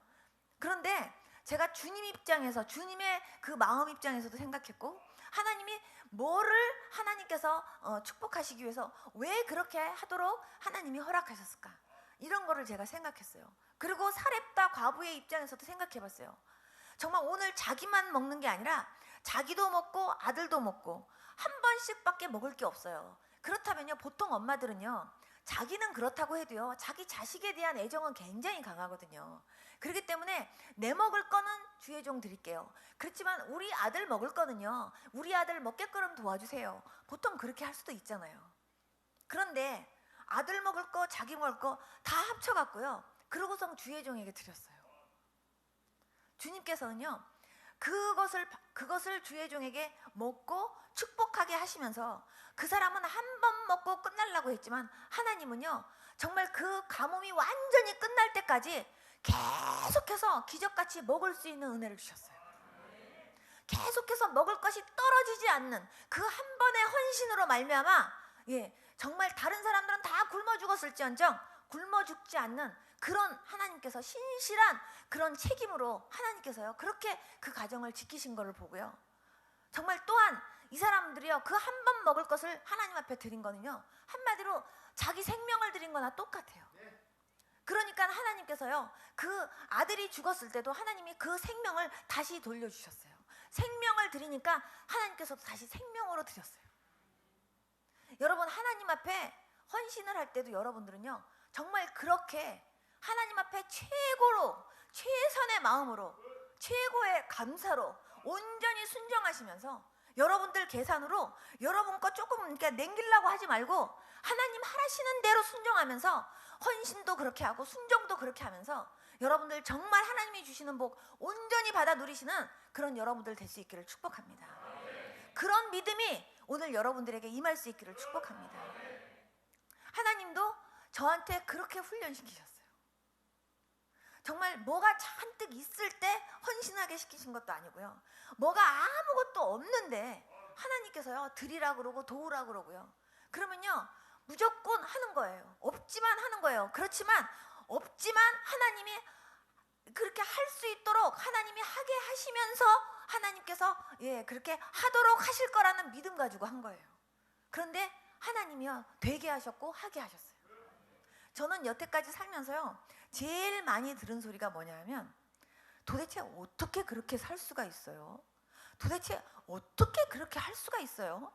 그런데 제가 주님 입장에서, 주님의 그 마음 입장에서도 생각했고, 하나님이 뭐를 하나님께서 축복하시기 위해서 왜 그렇게 하도록 하나님이 허락하셨을까, 이런 거를 제가 생각했어요. 그리고 사렙다 과부의 입장에서도 생각해봤어요. 정말 오늘 자기만 먹는 게 아니라 자기도 먹고 아들도 먹고 한 번씩밖에 먹을 게 없어요. 그렇다면요 보통 엄마들은요 자기는 그렇다고 해도요 자기 자식에 대한 애정은 굉장히 강하거든요. 그렇기 때문에 내 먹을 거는 주의 종 드릴게요. 그렇지만 우리 아들 먹을 거는요 우리 아들 먹게끔 도와주세요. 보통 그렇게 할 수도 있잖아요. 그런데 아들 먹을 거 자기 먹을 거 다 합쳐갖고요 그러고서 주의 종에게 드렸어요. 주님께서는요 그것을 주의 종에게 먹고 축복하게 하시면서 그 사람은 한 번 먹고 끝나려고 했지만 하나님은요 정말 그 가뭄이 완전히 끝날 때까지 계속해서 기적같이 먹을 수 있는 은혜를 주셨어요. 계속해서 먹을 것이 떨어지지 않는 그 한 번의 헌신으로 말미암아, 예, 정말 다른 사람들은 다 굶어 죽었을지언정 굶어 죽지 않는 그런 하나님께서 신실한 그런 책임으로 하나님께서요 그렇게 그 가정을 지키신 것을 보고요, 정말 또한 이 사람들이요 그 한 번 먹을 것을 하나님 앞에 드린 거는요 한마디로 자기 생명을 드린 거나 똑같아요. 그러니까 하나님께서요 그 아들이 죽었을 때도 하나님이 그 생명을 다시 돌려주셨어요. 생명을 드리니까 하나님께서도 다시 생명으로 드렸어요. 여러분 하나님 앞에 헌신을 할 때도 여러분들은요 정말 그렇게 하나님 앞에 최고로 최선의 마음으로 최고의 감사로 온전히 순종하시면서 여러분들 계산으로 여러분 거 조금 이렇게 남기려고 하지 말고 하나님 하시는 대로 순종하면서 헌신도 그렇게 하고 순종도 그렇게 하면서 여러분들 정말 하나님이 주시는 복 온전히 받아 누리시는 그런 여러분들 될 수 있기를 축복합니다. 그런 믿음이 오늘 여러분들에게 임할 수 있기를 축복합니다. 하나님도 저한테 그렇게 훈련시키셨어요. 정말 뭐가 잔뜩 있을 때 헌신하게 시키신 것도 아니고요. 뭐가 아무것도 없는데 하나님께서요 드리라 그러고 도우라 그러고요. 그러면요 무조건 하는 거예요. 없지만 하는 거예요. 그렇지만 없지만 하나님이 그렇게 할 수 있도록 하나님이 하게 하시면서 하나님께서 그렇게 하도록 하실 거라는 믿음 가지고 한 거예요. 그런데 하나님이요 되게 하셨고 하게 하셨어요. 저는 여태까지 살면서요 제일 많이 들은 소리가 뭐냐면 도대체 어떻게 그렇게 살 수가 있어요? 도대체 어떻게 그렇게 할 수가 있어요?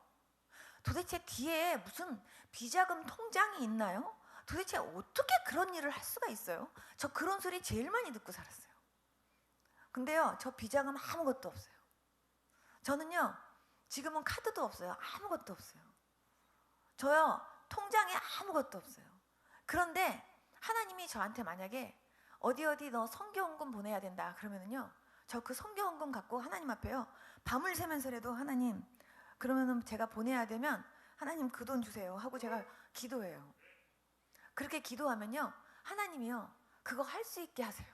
도대체 뒤에 무슨 비자금 통장이 있나요? 도대체 어떻게 그런 일을 할 수가 있어요? 저 그런 소리 제일 많이 듣고 살았어요. 근데요 저 비자금 아무것도 없어요. 저는요 지금은 카드도 없어요. 아무것도 없어요. 저요 통장에 아무것도 없어요. 그런데 하나님이 저한테 만약에 어디 너 선교헌금 보내야 된다 그러면은요 저 그 선교헌금 갖고 하나님 앞에요 밤을 새면서라도 하나님 그러면은 제가 보내야 되면 하나님 그 돈 주세요 하고 제가 기도해요. 그렇게 기도하면요 하나님이요 그거 할 수 있게 하세요.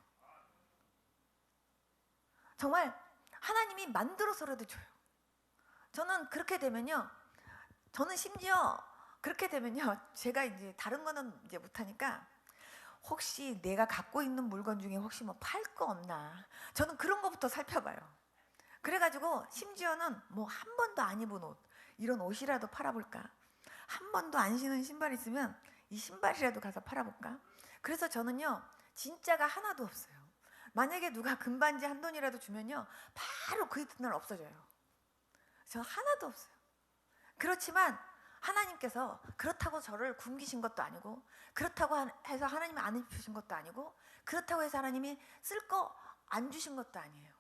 정말 하나님이 만들어서라도 줘요. 저는 그렇게 되면요 저는 심지어 그렇게 되면요 제가 이제 다른 거는 이제 못하니까 혹시 내가 갖고 있는 물건 중에 혹시 뭐 팔 거 없나 저는 그런 거부터 살펴봐요. 그래가지고 심지어는 뭐 한 번도 안 입은 옷 이런 옷이라도 팔아볼까, 한 번도 안 신은 신발 있으면 이 신발이라도 가서 팔아볼까. 그래서 저는요 진짜가 하나도 없어요. 만약에 누가 금반지 한 돈이라도 주면요 바로 그 이튿날 없어져요. 저 하나도 없어요. 그렇지만 하나님께서 그렇다고 저를 굶기신 것도 아니고 그렇다고 해서 하나님이 안 입히신 것도 아니고 그렇다고 해서 하나님이 쓸 거 안 주신 것도 아니에요.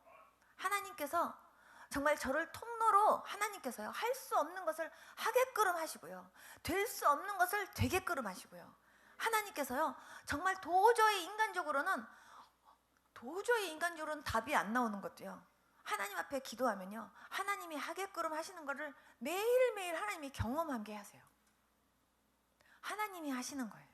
하나님께서 정말 저를 통로로 하나님께서요 할 수 없는 것을 하게끔 하시고요 될 수 없는 것을 되게끔 하시고요 하나님께서요 정말 도저히 인간적으로는 답이 안 나오는 것도요 하나님 앞에 기도하면요 하나님이 하게끔 하시는 것을 매일매일 하나님이 경험하게 하세요. 하나님이 하시는 거예요.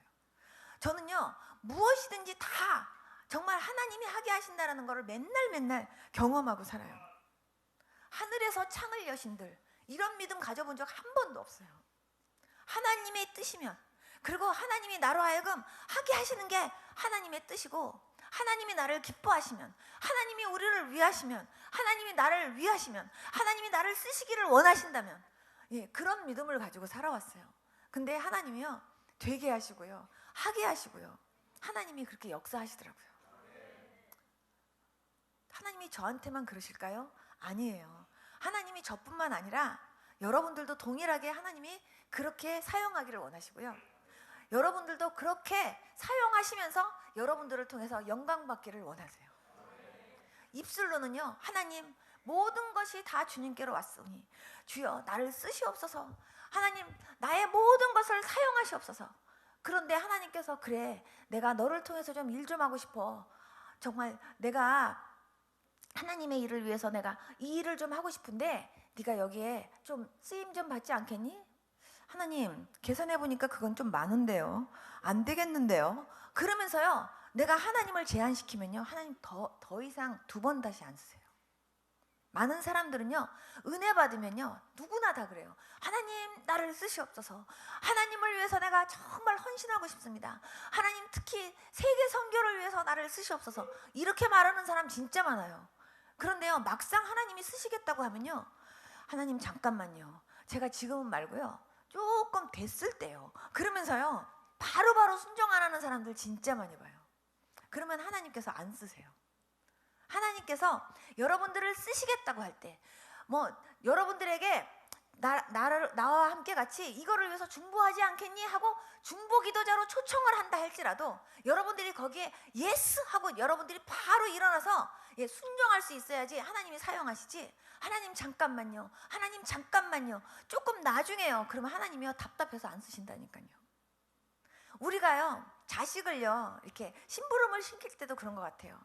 저는요 무엇이든지 다 정말 하나님이 하게 하신다라는 것을 맨날 경험하고 살아요. 하늘에서 창을 여신들 이런 믿음 가져본 적 한 번도 없어요. 하나님의 뜻이면 그리고 하나님이 나로 하여금 하게 하시는 게 하나님의 뜻이고 하나님이 나를 기뻐하시면 하나님이 우리를 위하시면 하나님이 나를 위하시면 하나님이 나를 쓰시기를 원하신다면 그런 믿음을 가지고 살아왔어요. 근데 하나님이요 되게 하시고요 하게 하시고요 하나님이 그렇게 역사하시더라고요. 하나님이 저한테만 그러실까요? 아니에요. 하나님이 저뿐만 아니라 여러분들도 동일하게 하나님이 그렇게 사용하기를 원하시고요 여러분들도 그렇게 사용하시면서 여러분들을 통해서 영광 받기를 원하세요. 입술로는요 하나님 모든 것이 다 주님께로 왔으니 주여 나를 쓰시옵소서, 하나님 나의 모든 것을 사용하시옵소서. 그런데 하나님께서 그래 내가 너를 통해서 좀 일 좀 하고 싶어, 정말 내가 하나님의 일을 위해서 내가 이 일을 좀 하고 싶은데 네가 여기에 좀 쓰임 좀 받지 않겠니? 하나님 계산해 보니까 그건 좀 많은데요, 안 되겠는데요. 그러면서요 내가 하나님을 제한시키면요 하나님 더 이상 두 번 다시 안 쓰세요. 많은 사람들은요 은혜 받으면요 누구나 다 그래요. 하나님 나를 쓰시옵소서, 하나님을 위해서 내가 정말 헌신하고 싶습니다, 하나님 특히 세계 선교를 위해서 나를 쓰시옵소서, 이렇게 말하는 사람 진짜 많아요. 그런데요 막상 하나님이 쓰시겠다고 하면요 하나님 잠깐만요 제가 지금은 말고요 조금 됐을 때요 그러면서요 바로바로 순종 안 하는 사람들 진짜 많이 봐요. 그러면 하나님께서 안 쓰세요. 하나님께서 여러분들을 쓰시겠다고 할 때 뭐 여러분들에게 나와 함께 같이 이거를 위해서 중보하지 않겠니 하고 중보 기도자로 초청을 한다 할지라도 여러분들이 거기에 예스 하고 여러분들이 바로 일어나서 순종할 수 있어야지 하나님이 사용하시지. 하나님 잠깐만요, 하나님 잠깐만요, 조금 나중에요 그러면 하나님이요 답답해서 안 쓰신다니까요. 우리가요, 자식을요, 이렇게 심부름을 시킬 때도 그런 것 같아요.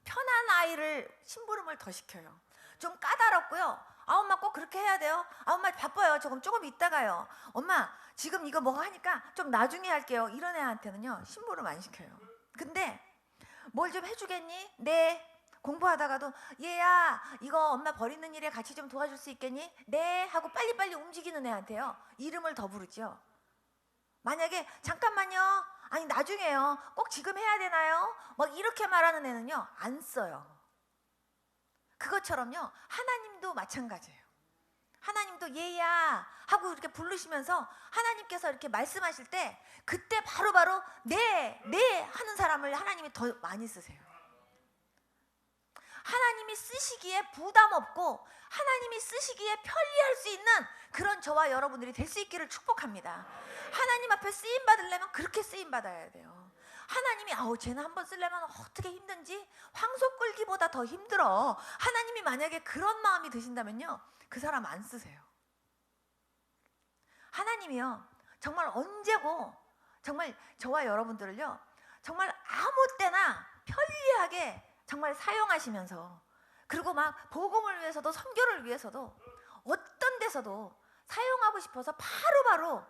편한 아이를 심부름을 더 시켜요. 좀 까다롭고요. 아, 엄마 꼭 그렇게 해야 돼요. 아, 엄마 바빠요. 조금 이따가요. 엄마 지금 이거 뭐가 하니까 좀 나중에 할게요. 이런 애한테는요, 심부름 안 시켜요. 근데 뭘 좀 해주겠니? 네. 공부하다가도 얘야 이거 엄마 버리는 일에 같이 좀 도와줄 수 있겠니? 네 하고 빨리빨리 움직이는 애한테요, 이름을 더 부르죠. 만약에 잠깐만요, 아니 나중에요, 꼭 지금 해야 되나요? 막 이렇게 말하는 애는요, 안 써요. 그것처럼요, 하나님도 마찬가지예요. 하나님도 얘야 하고 이렇게 부르시면서 하나님께서 이렇게 말씀하실 때 그때 바로바로 네 하는 사람을 하나님이 더 많이 쓰세요. 하나님이 쓰시기에 부담 없고 하나님이 쓰시기에 편리할 수 있는 그런 저와 여러분들이 될 수 있기를 축복합니다. 하나님 앞에 쓰임 받으려면 그렇게 쓰임 받아야 돼요. 하나님이 쟤는 한번 쓰려면 어떻게 힘든지 황소 끌기보다 더 힘들어. 하나님이 만약에 그런 마음이 드신다면요, 그 사람 안 쓰세요. 하나님이요, 정말 언제고 정말 저와 여러분들을요, 정말 아무 때나 편리하게 정말 사용하시면서, 그리고 막 복음을 위해서도 선교를 위해서도 어떤 데서도 사용하고 싶어서 바로바로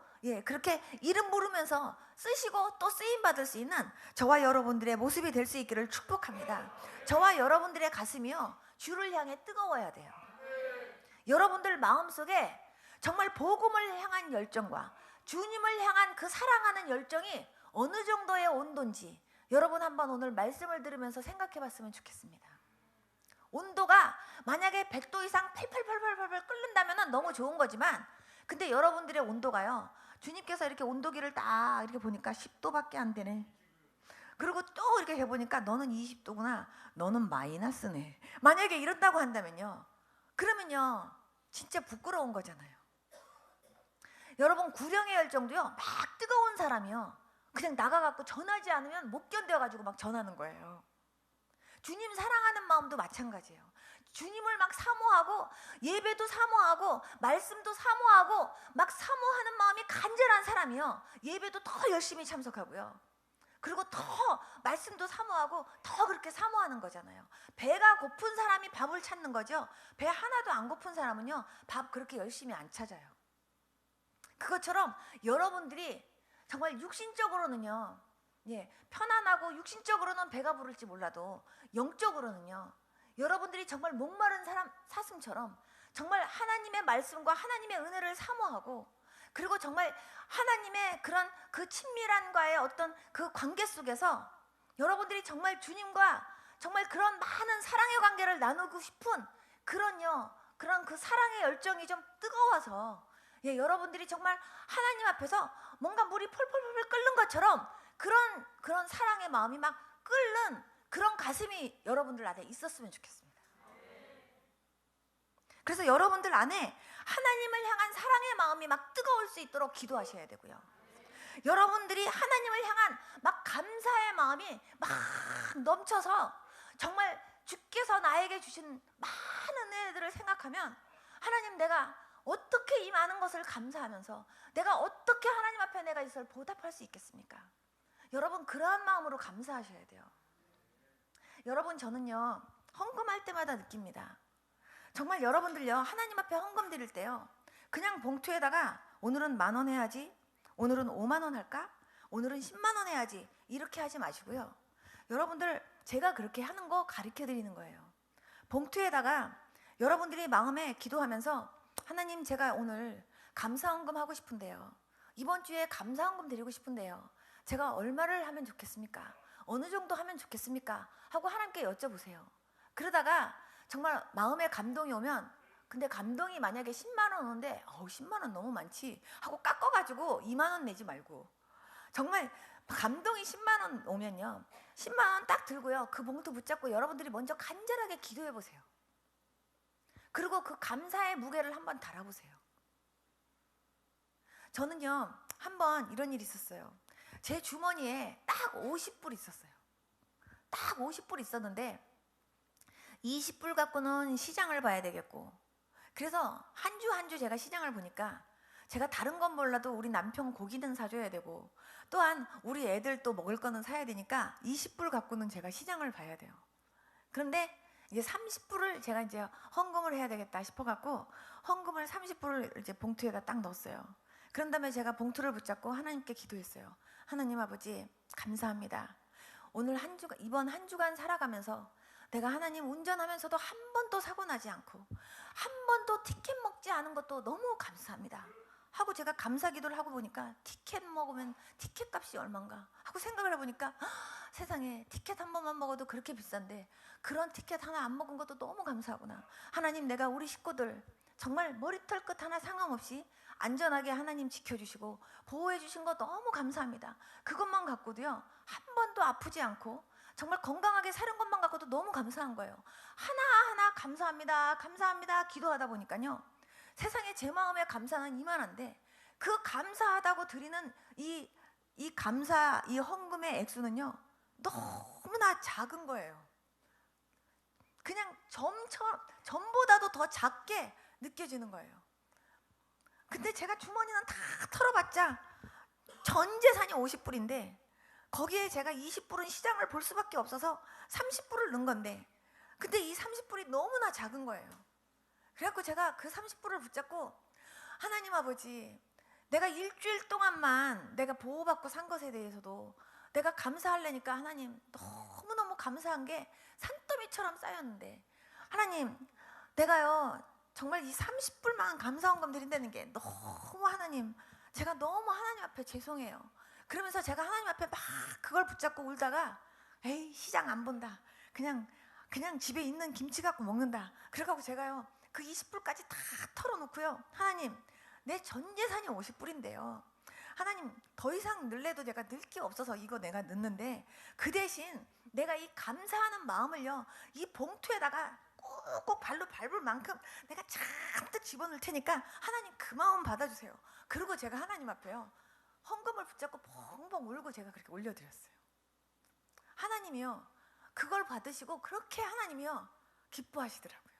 그렇게 이름 부르면서 쓰시고 또 쓰임 받을 수 있는 저와 여러분들의 모습이 될 수 있기를 축복합니다. 저와 여러분들의 가슴이요, 주를 향해 뜨거워야 돼요. 여러분들 마음속에 정말 복음을 향한 열정과 주님을 향한 그 사랑하는 열정이 어느 정도의 온도인지 여러분 한번 오늘 말씀을 들으면서 생각해 봤으면 좋겠습니다. 온도가 만약에 100도 이상 팔팔팔팔팔 끓는다면 너무 좋은 거지만, 근데 여러분들의 온도가요, 주님께서 이렇게 온도계를 딱 이렇게 보니까 10도밖에 안 되네. 그리고 또 이렇게 해보니까 너는 20도구나. 너는 마이너스네. 만약에 이런다고 한다면요, 그러면요 진짜 부끄러운 거잖아요. 여러분 구령의 열정도요, 막 뜨거운 사람이요, 그냥 나가갖고 전하지 않으면 못 견뎌가지고 막 전하는 거예요. 주님 사랑하는 마음도 마찬가지예요. 주님을 막 사모하고 예배도 사모하고 말씀도 사모하고 막 사모하는 마음이 간절한 사람이요, 예배도 더 열심히 참석하고요, 그리고 더 말씀도 사모하고 더 그렇게 사모하는 거잖아요. 배가 고픈 사람이 밥을 찾는 거죠. 배 하나도 안 고픈 사람은요, 밥 그렇게 열심히 안 찾아요. 그것처럼 여러분들이 정말 육신적으로는요, 편안하고 육신적으로는 배가 부를지 몰라도 영적으로는요, 여러분들이 정말 목마른 사슴처럼 정말 하나님의 말씀과 하나님의 은혜를 사모하고, 그리고 정말 하나님의 그런 그 친밀함과의 어떤 그 관계 속에서 여러분들이 정말 주님과 정말 그런 많은 사랑의 관계를 나누고 싶은 그런 그 사랑의 열정이 좀 뜨거워서, 여러분들이 정말 하나님 앞에서 뭔가 물이 펄펄펄 끓는 것처럼 그런 사랑의 마음이 막 끓는 그런 가슴이 여러분들 안에 있었으면 좋겠습니다. 그래서 여러분들 안에 하나님을 향한 사랑의 마음이 막 뜨거울 수 있도록 기도하셔야 되고요, 여러분들이 하나님을 향한 막 감사의 마음이 막 넘쳐서 정말 주께서 나에게 주신 많은 은혜들을 생각하면, 하나님 내가 어떻게 이 많은 것을 감사하면서 내가 어떻게 하나님 앞에 내가 이것을 보답할 수 있겠습니까? 여러분 그러한 마음으로 감사하셔야 돼요. 여러분 저는요, 헌금할 때마다 느낍니다. 정말 여러분들요, 하나님 앞에 헌금 드릴 때요, 그냥 봉투에다가 오늘은 10,000원 해야지, 오늘은 50,000원 할까, 오늘은 100,000원 해야지, 이렇게 하지 마시고요, 여러분들 제가 그렇게 하는 거 가르쳐 드리는 거예요. 봉투에다가 여러분들이 마음에 기도하면서, 하나님 제가 오늘 감사헌금 하고 싶은데요, 이번 주에 감사헌금 드리고 싶은데요, 제가 얼마를 하면 좋겠습니까? 어느 정도 하면 좋겠습니까? 하고 하나님께 여쭤보세요. 그러다가 정말 마음에 감동이 오면, 근데 감동이 만약에 10만 원 오는데 10만 원 너무 많지 하고 깎아가지고 2만 원 내지 말고, 정말 감동이 10만 원 오면요, 10만 원 딱 들고요, 그 봉투 붙잡고 여러분들이 먼저 간절하게 기도해 보세요. 그리고 그 감사의 무게를 한번 달아보세요. 저는요, 한번 이런 일이 있었어요. 제 주머니에 딱 50불 있었어요. 딱 50불 있었는데 20불 갖고는 시장을 봐야 되겠고, 그래서 한 주 한 주 제가 시장을 보니까 제가 다른 건 몰라도 우리 남편 고기는 사줘야 되고 또한 우리 애들 또 먹을 거는 사야 되니까 20불 갖고는 제가 시장을 봐야 돼요. 그런데 이제 30불을 제가 이제 헌금을 해야 되겠다 싶어갖고 헌금을 30불을 이제 봉투에다 딱 넣었어요. 그런 다음에 제가 봉투를 붙잡고 하나님께 기도했어요. 하나님 아버지 감사합니다. 오늘 한 주간, 이번 한 주간 살아가면서 내가 하나님 운전하면서도 한 번도 사고 나지 않고 한 번도 티켓 먹지 않은 것도 너무 감사합니다 하고 제가 감사 기도를 하고 보니까 티켓 먹으면 티켓 값이 얼마인가 하고 생각을 해보니까 세상에 티켓 한 번만 먹어도 그렇게 비싼데 그런 티켓 하나 안 먹은 것도 너무 감사하구나. 하나님 내가 우리 식구들 정말 머리털 끝 하나 상관없이 안전하게 하나님 지켜주시고 보호해 주신 거 너무 감사합니다. 그것만 갖고도요 한 번도 아프지 않고 정말 건강하게 사는 것만 갖고도 너무 감사한 거예요. 하나하나 감사합니다 감사합니다 기도하다 보니까요 세상에 제 마음의 감사는 이만한데 그 감사하다고 드리는 이 감사, 이 헌금의 액수는요 너무나 작은 거예요. 그냥 점보다도 더 작게 느껴지는 거예요. 근데 제가 주머니는 다 털어봤자 전 재산이 50불인데 거기에 제가 20불은 시장을 볼 수밖에 없어서 30불을 넣은 건데 근데 이 30불이 너무나 작은 거예요. 그래갖고 제가 그 30불을 붙잡고 하나님 아버지 내가 일주일 동안만 내가 보호받고 산 것에 대해서도 내가 감사하려니까 하나님 너무너무 감사한 게 산더미처럼 쌓였는데 하나님 내가요 정말 이 30불만 감사헌금 드린다는 게 너무 하나님 제가 너무 하나님 앞에 죄송해요. 그러면서 제가 하나님 앞에 막 그걸 붙잡고 울다가 에이 시장 안 본다 그냥 집에 있는 김치 갖고 먹는다 그래갖고 제가요 그 20불까지 다 털어놓고요 하나님 내 전 재산이 50불인데요 하나님 더 이상 넣으래도 제가 넣을 게 없어서 이거 내가 넣는데 그 대신 내가 이 감사하는 마음을요 이 봉투에다가 꾹꾹 발로 밟을 만큼 내가 잔뜩 집어넣을 테니까 하나님 그 마음 받아주세요. 그리고 제가 하나님 앞에요 헌금을 붙잡고 펑펑 울고 제가 그렇게 올려드렸어요. 하나님이요 그걸 받으시고 그렇게 하나님이요 기뻐하시더라고요.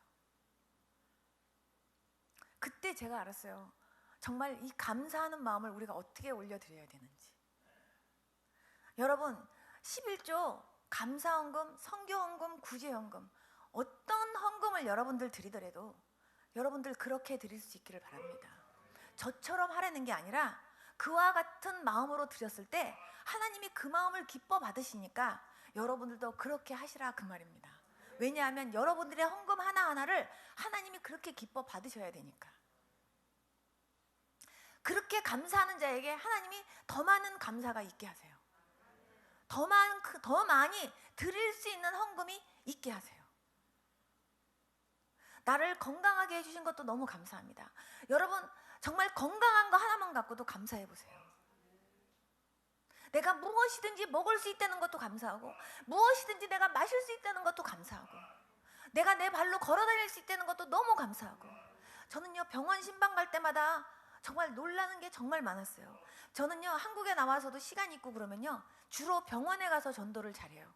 그때 제가 알았어요. 정말 이 감사하는 마음을 우리가 어떻게 올려드려야 되는지. 여러분 11조 감사헌금, 선교헌금, 구제헌금 어떤 헌금을 여러분들 드리더라도 여러분들 그렇게 드릴 수 있기를 바랍니다. 저처럼 하라는 게 아니라 그와 같은 마음으로 드렸을 때 하나님이 그 마음을 기뻐 받으시니까 여러분들도 그렇게 하시라 그 말입니다. 왜냐하면 여러분들의 헌금 하나하나를 하나님이 그렇게 기뻐 받으셔야 되니까. 그렇게 감사하는 자에게 하나님이 더 많은 감사가 있게 하세요. 더 많이 드릴 수 있는 헌금이 있게 하세요. 나를 건강하게 해주신 것도 너무 감사합니다. 여러분 정말 건강한 거 하나만 갖고도 감사해 보세요. 내가 무엇이든지 먹을 수 있다는 것도 감사하고 무엇이든지 내가 마실 수 있다는 것도 감사하고 내가 내 발로 걸어 다닐 수 있다는 것도 너무 감사하고 저는요 병원 신방 갈 때마다 정말 놀라는 게 정말 많았어요. 저는요 한국에 나와서도 시간 있고 그러면요 주로 병원에 가서 전도를 잘해요.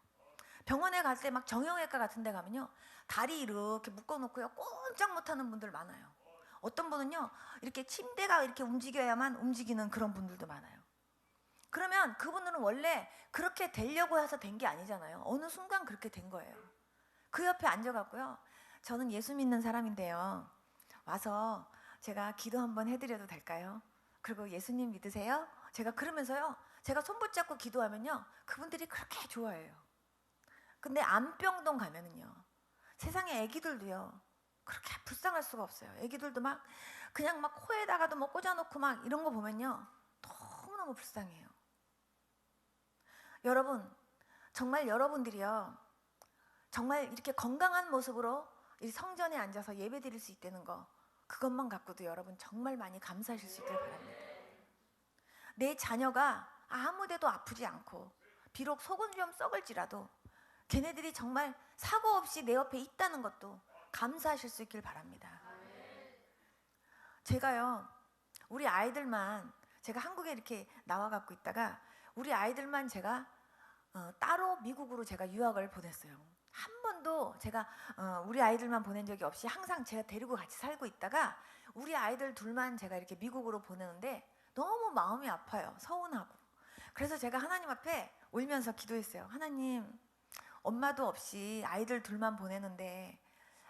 병원에 갈 때 막 정형외과 같은 데 가면요 다리 이렇게 묶어놓고요 꼼짝 못하는 분들 많아요. 어떤 분은요 이렇게 침대가 이렇게 움직여야만 움직이는 그런 분들도 많아요. 그러면 그분들은 원래 그렇게 되려고 해서 된 게 아니잖아요. 어느 순간 그렇게 된 거예요. 그 옆에 앉아갖고요 저는 예수 믿는 사람인데요 와서 제가 기도 한번 해드려도 될까요? 그리고 예수님 믿으세요? 제가 그러면서요 제가 손 붙잡고 기도하면요 그분들이 그렇게 좋아해요. 근데 안병동 가면은요 세상에 애기들도요 그렇게 불쌍할 수가 없어요. 애기들도 막 그냥 막 코에다가도 뭐 꽂아놓고 막 이런 거 보면요 너무너무 불쌍해요. 여러분 정말 여러분들이요 정말 이렇게 건강한 모습으로 이 성전에 앉아서 예배 드릴 수 있다는 거 그것만 갖고도 여러분 정말 많이 감사하실 수 있길 바랍니다. 내 자녀가 아무데도 아프지 않고 비록 속은 좀 썩을지라도 걔네들이 정말 사고 없이 내 옆에 있다는 것도 감사하실 수 있길 바랍니다. 제가요 우리 아이들만 제가 한국에 이렇게 나와 갖고 있다가 우리 아이들만 제가 따로 미국으로 제가 유학을 보냈어요. 한 번도 번도 제가 우리 아이들만 보낸 적이 없이 항상 제가 데리고 같이 살고 있다가 우리 아이들 둘만 제가 이렇게 미국으로 보내는데 너무 마음이 아파요. 서운하고. 그래서 제가 하나님 앞에 울면서 기도했어요. 하나님, 엄마도 없이 아이들 둘만 보내는데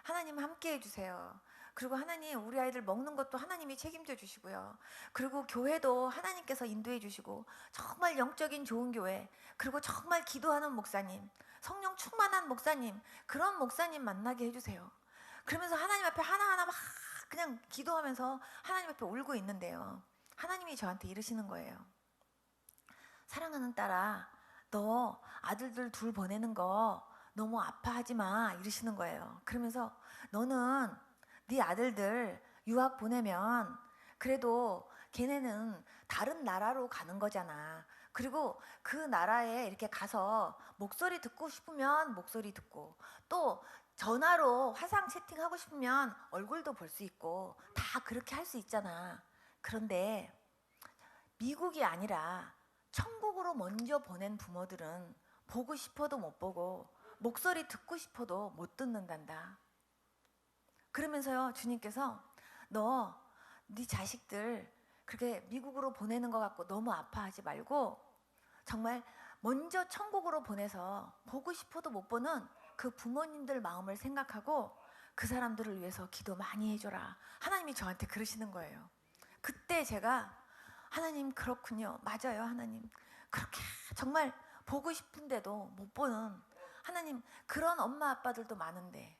하나님 함께 해주세요. 그리고 하나님, 우리 아이들 먹는 것도 하나님이 책임져 주시고요. 그리고 교회도 하나님께서 인도해 주시고 정말 영적인 좋은 교회, 그리고 정말 기도하는 목사님, 성령 충만한 목사님, 그런 목사님 만나게 해주세요. 그러면서 하나님 앞에 하나하나 막 그냥 기도하면서 하나님 앞에 울고 있는데요. 하나님이 저한테 이러시는 거예요. 사랑하는 딸아, 너 아들들 둘 보내는 거 너무 아파하지 마, 이러시는 거예요. 그러면서 너는 네 아들들 유학 보내면 그래도 걔네는 다른 나라로 가는 거잖아. 그리고 그 나라에 이렇게 가서 목소리 듣고 싶으면 목소리 듣고, 또 전화로 화상 채팅하고 싶으면 얼굴도 볼 수 있고 다 그렇게 할 수 있잖아. 그런데 미국이 아니라 천국으로 먼저 보낸 부모들은 보고 싶어도 못 보고 목소리 듣고 싶어도 못 듣는단다. 그러면서요, 주님께서 네 자식들 그렇게 미국으로 보내는 것 같고 너무 아파하지 말고 정말 먼저 천국으로 보내서 보고 싶어도 못 보는 그 부모님들 마음을 생각하고 그 사람들을 위해서 기도 많이 해줘라. 하나님이 저한테 그러시는 거예요. 그때 제가 하나님, 그렇군요. 맞아요, 하나님. 그렇게 정말 보고 싶은데도 못 보는 하나님, 그런 엄마 아빠들도 많은데,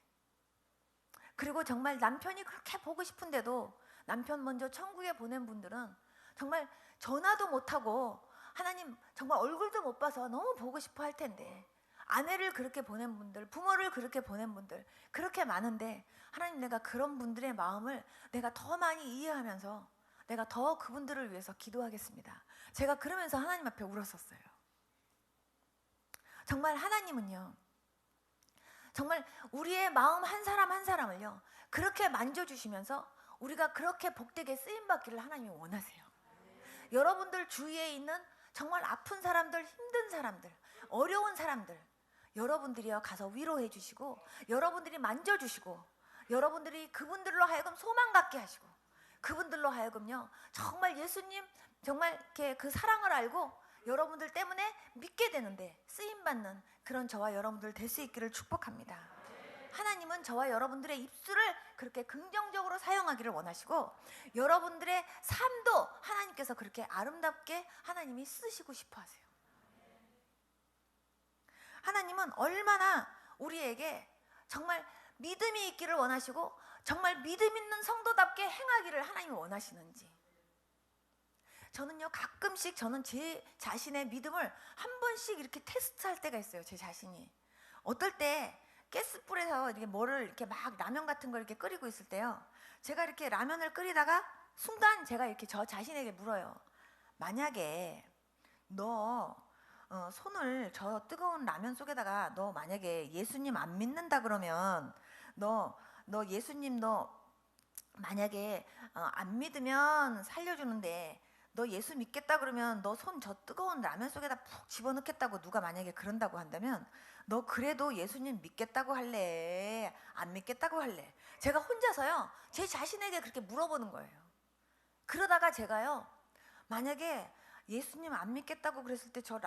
그리고 정말 남편이 그렇게 보고 싶은데도 남편 먼저 천국에 보낸 분들은 정말 전화도 못하고 하나님 정말 얼굴도 못 봐서 너무 보고 싶어 할 텐데, 아내를 그렇게 보낸 분들, 부모를 그렇게 보낸 분들 그렇게 많은데, 하나님, 내가 그런 분들의 마음을 내가 더 많이 이해하면서 내가 더 그분들을 위해서 기도하겠습니다. 제가 그러면서 하나님 앞에 울었었어요. 정말 하나님은요, 정말 우리의 마음 한 사람 한 사람을요 그렇게 만져주시면서 우리가 그렇게 복되게 쓰임받기를 하나님이 원하세요. 여러분들 주위에 있는 정말 아픈 사람들, 힘든 사람들, 어려운 사람들, 여러분들이요 가서 위로해 주시고, 여러분들이 만져주시고, 여러분들이 그분들로 하여금 소망 갖게 하시고, 그분들로 하여금요 정말 예수님 정말 이렇게 그 사랑을 알고 여러분들 때문에 믿게 되는데 쓰임받는 그런 저와 여러분들 될 수 있기를 축복합니다. 하나님은 저와 여러분들의 입술을 그렇게 긍정적으로 사용하기를 원하시고, 여러분들의 삶도 하나님께서 그렇게 아름답게 하나님이 쓰시고 싶어 하세요. 하나님은 얼마나 우리에게 정말 믿음이 있기를 원하시고 정말 믿음 있는 성도답게 행하기를 하나님이 원하시는지. 저는요 가끔씩 저는 제 자신의 믿음을 한 번씩 이렇게 테스트할 때가 있어요. 제 자신이 어떨 때 가스불에서 이렇게 뭐를 이렇게 막 라면 같은 걸 이렇게 끓이고 있을 때요, 제가 이렇게 라면을 끓이다가 순간 제가 이렇게 저 자신에게 물어요. 만약에 너 손을 저 뜨거운 라면 속에다가 너 만약에 예수님 안 믿는다 그러면 너 예수님 만약에 안 믿으면 살려주는데 너 예수 믿겠다 그러면 너 손 저 뜨거운 라면 속에다 푹 집어넣겠다고 누가 만약에 그런다고 한다면 너 그래도 예수님 믿겠다고 할래? 안 믿겠다고 할래? 제가 혼자서요 제 자신에게 그렇게 물어보는 거예요. 그러다가 제가요 만약에 예수님 안 믿겠다고 그랬을 때 저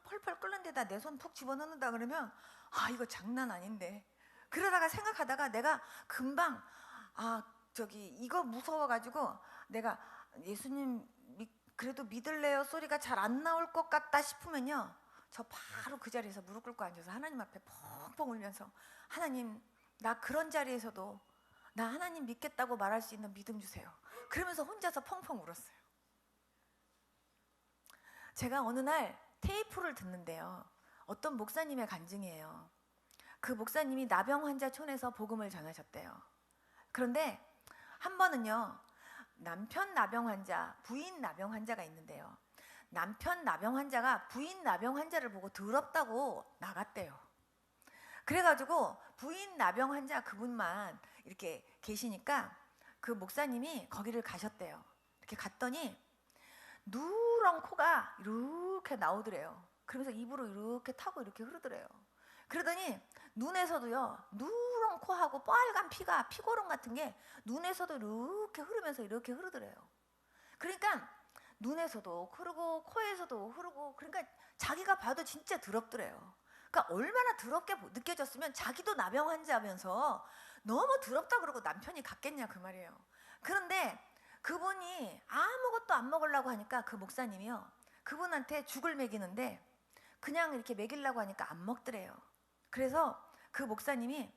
펄펄 끓는 데다 내 손 푹 집어넣는다 그러면 아 이거 장난 아닌데, 그러다가 생각하다가 내가 금방 이거 무서워가지고 내가 예수님 그래도 믿을래요 소리가 잘 안 나올 것 같다 싶으면요 저 바로 그 자리에서 무릎 꿇고 앉아서 하나님 앞에 펑펑 울면서, 하나님 나 그런 자리에서도 나 하나님 믿겠다고 말할 수 있는 믿음 주세요. 그러면서 혼자서 펑펑 울었어요. 제가 어느 날 테이프를 듣는데요, 어떤 목사님의 간증이에요. 그 목사님이 나병 환자 촌에서 복음을 전하셨대요. 그런데 한 번은요 남편 나병 환자, 부인 나병 환자가 있는데요, 남편 나병 환자가 부인 나병 환자를 보고 더럽다고 나갔대요. 그래가지고 부인 나병 환자 그분만 이렇게 계시니까 그 목사님이 거기를 가셨대요. 이렇게 갔더니 누런 코가 이렇게 나오더래요. 그러면서 입으로 이렇게 타고 이렇게 흐르더래요. 그러더니 눈에서도요, 누런 코하고 빨간 피가, 피고름 같은 게 눈에서도 이렇게 흐르면서 이렇게 흐르더래요. 그러니까 눈에서도 흐르고 코에서도 흐르고, 그러니까 자기가 봐도 진짜 더럽더래요. 그러니까 얼마나 더럽게 느껴졌으면 자기도 나병 환자면서 너무 더럽다 그러고 남편이 갔겠냐 그 말이에요. 그런데 그분이 아무것도 안 먹으려고 하니까 그 목사님이요, 그분한테 죽을 먹이는데 그냥 이렇게 먹이려고 하니까 안 먹더래요. 그래서 그 목사님이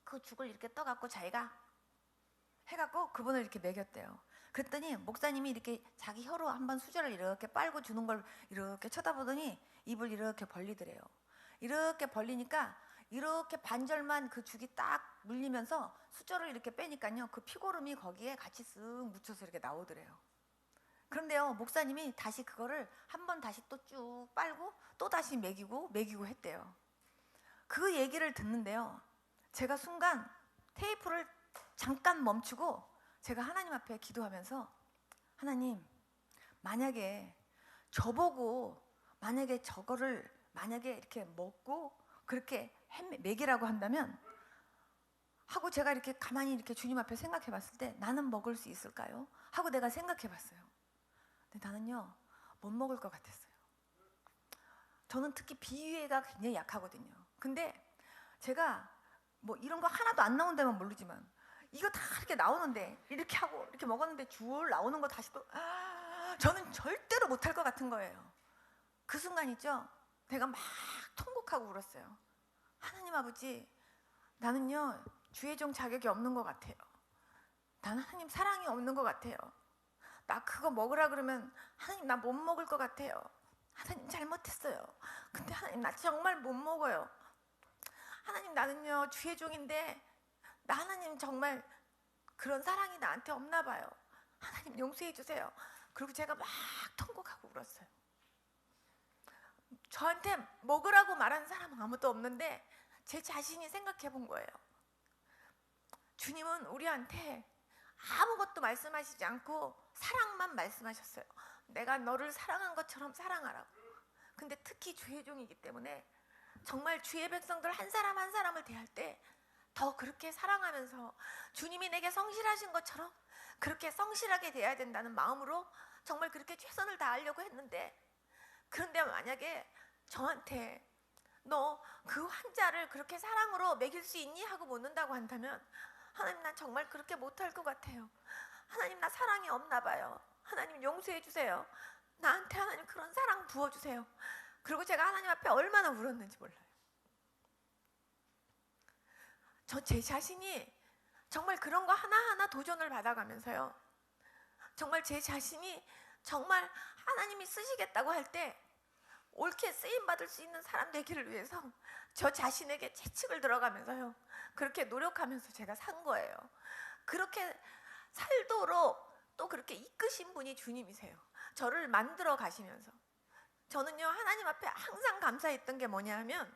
그 죽을 이렇게 떠갖고 자기가 해갖고 그분을 이렇게 먹였대요. 그랬더니 목사님이 이렇게 자기 혀로 한번 수저를 이렇게 빨고 주는 걸 이렇게 쳐다보더니 입을 이렇게 벌리더래요. 이렇게 벌리니까 이렇게 반절만 그 죽이 딱 물리면서 수저를 이렇게 빼니까요, 그 피고름이 거기에 같이 쓱 묻혀서 이렇게 나오더래요. 그런데요, 목사님이 다시 그거를 한번 다시 또 쭉 빨고 또 다시 먹이고 했대요. 그 얘기를 듣는데요, 제가 순간 테이프를 잠깐 멈추고 제가 하나님 앞에 기도하면서, 하나님, 만약에 저보고 만약에 저거를 만약에 이렇게 먹고 그렇게 먹이라고 한다면 하고, 제가 이렇게 가만히 이렇게 주님 앞에 생각해 봤을 때 나는 먹을 수 있을까요? 하고 내가 생각해 봤어요. 근데 나는요, 못 먹을 것 같았어요. 저는 특히 비위가 굉장히 약하거든요. 근데 제가 뭐 이런 거 하나도 안 나온다면 모르지만 이거 다 이렇게 나오는데 이렇게 하고 이렇게 먹었는데 줄 나오는 거 다시 또 저는 절대로 못할 것 같은 거예요. 그 순간 있죠, 내가 막 통곡하고 울었어요. 하나님 아버지, 나는요 주의 종 자격이 없는 것 같아요. 나는 하나님 사랑이 없는 것 같아요. 나 그거 먹으라 그러면 하나님 나 못 먹을 것 같아요. 하나님 잘못했어요. 근데 하나님 나 정말 못 먹어요. 하나님 나는요 주의 종인데 나 하나님 정말 그런 사랑이 나한테 없나 봐요. 하나님 용서해 주세요. 그리고 제가 막 통곡하고 울었어요. 저한테 먹으라고 말한 사람은 아무도 없는데 제 자신이 생각해 본 거예요. 주님은 우리한테 아무것도 말씀하시지 않고 사랑만 말씀하셨어요. 내가 너를 사랑한 것처럼 사랑하라고. 근데 특히 주의 종이기 때문에 정말 주의 백성들 한 사람 한 사람을 대할 때 더 그렇게 사랑하면서 주님이 내게 성실하신 것처럼 그렇게 성실하게 대해야 된다는 마음으로 정말 그렇게 최선을 다하려고 했는데, 그런데 만약에 저한테 너 그 환자를 그렇게 사랑으로 먹일 수 있니? 하고 묻는다고 한다면 하나님 난 정말 그렇게 못할 것 같아요. 하나님 나 사랑이 없나 봐요. 하나님 용서해 주세요. 나한테 하나님 그런 사랑 부어주세요. 그리고 제가 하나님 앞에 얼마나 울었는지 몰라요. 저 제 자신이 정말 그런 거 하나하나 도전을 받아가면서요, 정말 제 자신이 정말 하나님이 쓰시겠다고 할 때 옳게 쓰임받을 수 있는 사람 되기를 위해서 저 자신에게 채찍을 들어가면서요, 그렇게 노력하면서 제가 산 거예요. 그렇게 살도록 또 그렇게 이끄신 분이 주님이세요. 저를 만들어 가시면서. 저는요 하나님 앞에 항상 감사했던 게 뭐냐 하면,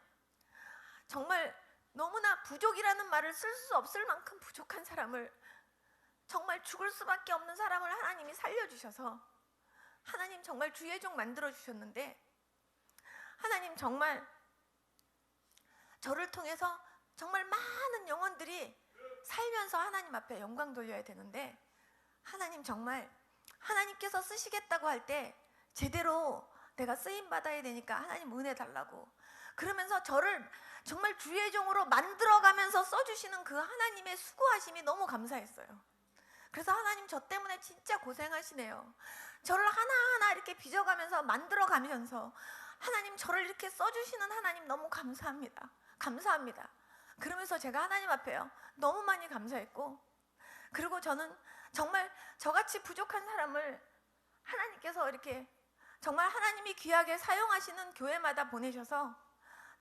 정말 너무나 부족이라는 말을 쓸 수 없을 만큼 부족한 사람을, 정말 죽을 수밖에 없는 사람을 하나님이 살려주셔서 하나님 정말 주의 종 만들어 주셨는데, 하나님 정말 저를 통해서 정말 많은 영혼들이 살면서 하나님 앞에 영광 돌려야 되는데, 하나님 정말 하나님께서 쓰시겠다고 할 때 제대로 내가 쓰임 받아야 되니까 하나님 은혜 달라고 그러면서 저를 정말 주의 종으로 만들어가면서 써주시는 그 하나님의 수고하심이 너무 감사했어요. 그래서 하나님 저 때문에 진짜 고생하시네요. 저를 하나하나 이렇게 빚어가면서 만들어가면서 하나님 저를 이렇게 써주시는 하나님 너무 감사합니다. 감사합니다. 그러면서 제가 하나님 앞에요 너무 많이 감사했고, 그리고 저는 정말 저같이 부족한 사람을 하나님께서 이렇게 정말 하나님이 귀하게 사용하시는 교회마다 보내셔서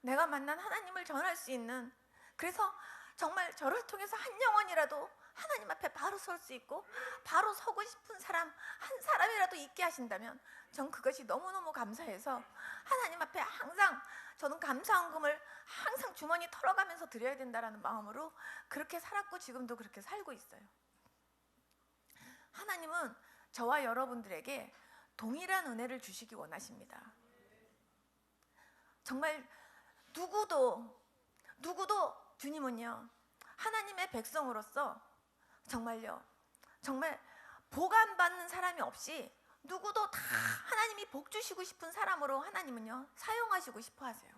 내가 만난 하나님을 전할 수 있는, 그래서 정말 저를 통해서 한 영혼이라도 하나님 앞에 바로 설 수 있고 바로 서고 싶은 사람 한 사람이라도 있게 하신다면 전 그것이 너무너무 감사해서 하나님 앞에 항상 저는 감사헌금을 항상 주머니 털어가면서 드려야 된다라는 마음으로 그렇게 살았고 지금도 그렇게 살고 있어요. 하나님은 저와 여러분들에게 동일한 은혜를 주시기 원하십니다. 정말 누구도 주님은요, 하나님의 백성으로서 정말요, 정말 보관받는 사람이 없이 누구도 다 하나님이 복 주시고 싶은 사람으로 하나님은요 사용하시고 싶어 하세요.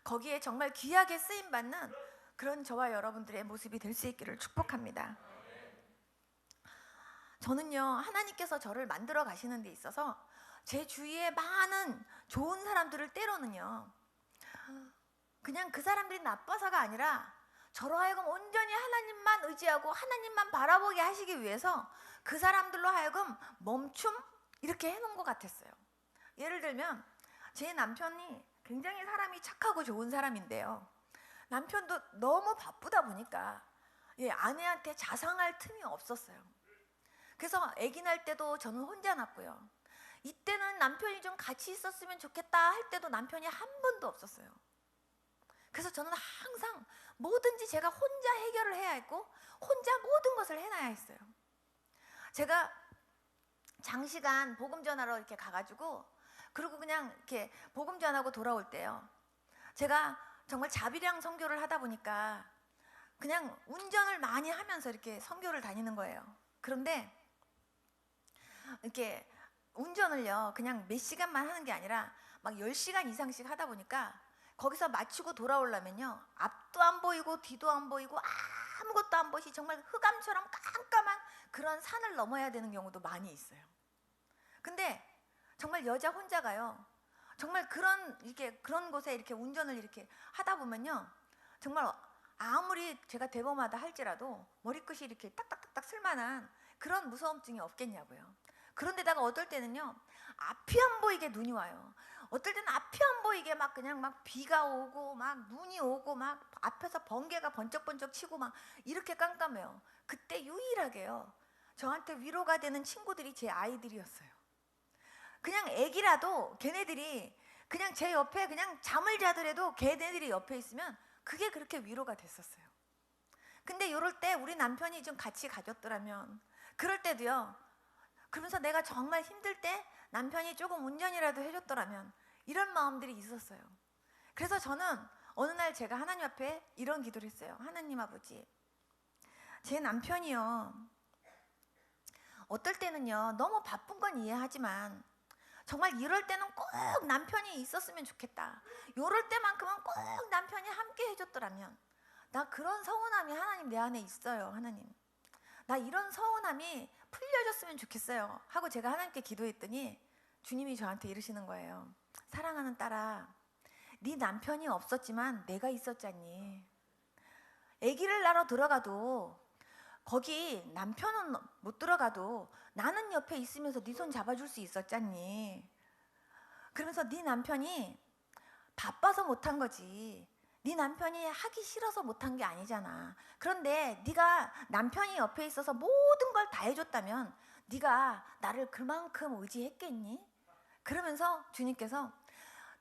거기에 정말 귀하게 쓰임받는 그런 저와 여러분들의 모습이 될 수 있기를 축복합니다. 저는요, 하나님께서 저를 만들어 가시는 데 있어서 제 주위에 많은 좋은 사람들을 때로는요, 그냥 그 사람들이 나빠서가 아니라 저로 하여금 온전히 하나님만 의지하고 하나님만 바라보게 하시기 위해서 그 사람들로 하여금 멈춤 이렇게 해놓은 것 같았어요. 예를 들면 제 남편이 굉장히 사람이 착하고 좋은 사람인데요, 남편도 너무 바쁘다 보니까 아내한테 자상할 틈이 없었어요. 그래서 아기 날 때도 저는 혼자 낳고요, 이때는 남편이 좀 같이 있었으면 좋겠다 할 때도 남편이 한 번도 없었어요. 그래서 저는 항상 뭐든지 제가 혼자 해결을 해야 했고 혼자 모든 것을 해놔야 했어요. 제가 장시간 복음 전하러 이렇게 가가지고, 그리고 그냥 이렇게 복음 전하고 돌아올 때요, 제가 정말 자비량 선교를 하다 보니까 그냥 운전을 많이 하면서 이렇게 선교를 다니는 거예요. 그런데 이렇게 운전을요 그냥 몇 시간만 하는 게 아니라 막 10시간 이상씩 하다 보니까 거기서 마치고 돌아오려면요, 앞도 안 보이고 뒤도 안 보이고 아무것도 안 보이시 정말 흑암처럼 깜깜한 그런 산을 넘어야 되는 경우도 많이 있어요. 근데 정말 여자 혼자가요, 정말 그런 곳에 이렇게 운전을 이렇게 하다 보면요, 정말 아무리 제가 대범하다 할지라도 머리끝이 이렇게 딱딱딱딱 쓸만한 그런 무서움증이 없겠냐고요. 그런데다가 어떨 때는요, 앞이 안 보이게 눈이 와요. 어떨 때는 앞이 안 보이게 막 그냥 막 비가 오고 막 눈이 오고 막 앞에서 번개가 번쩍번쩍 치고 막 이렇게 깜깜해요. 그때 유일하게요, 저한테 위로가 되는 친구들이 제 아이들이었어요. 그냥 애기라도 걔네들이 그냥 제 옆에 그냥 잠을 자더라도 걔네들이 옆에 있으면 그게 그렇게 위로가 됐었어요. 근데 이럴 때 우리 남편이 좀 같이 가줬더라면, 그럴 때도요, 그러면서 내가 정말 힘들 때 남편이 조금 운전이라도 해줬더라면, 이런 마음들이 있었어요. 그래서 저는 어느 날 제가 하나님 앞에 이런 기도를 했어요. 하나님 아버지, 제 남편이요, 어떨 때는요 너무 바쁜 건 이해하지만 정말 이럴 때는 꼭 남편이 있었으면 좋겠다, 이럴 때만큼은 꼭 남편이 함께 해줬더라면, 나 그런 서운함이 하나님 내 안에 있어요. 하나님, 나 이런 서운함이 풀려졌으면 좋겠어요 하고 제가 하나님께 기도했더니 주님이 저한테 이러시는 거예요. 사랑하는 딸아, 네 남편이 없었지만 내가 있었잖니. 아기를 낳으러 들어가도 거기 남편은 못 들어가도 나는 옆에 있으면서 네 손 잡아줄 수 있었잖니. 그러면서 네 남편이 바빠서 못한 거지, 네 남편이 하기 싫어서 못한 게 아니잖아. 그런데 네가 남편이 옆에 있어서 모든 걸 다 해줬다면 네가 나를 그만큼 의지했겠니? 그러면서 주님께서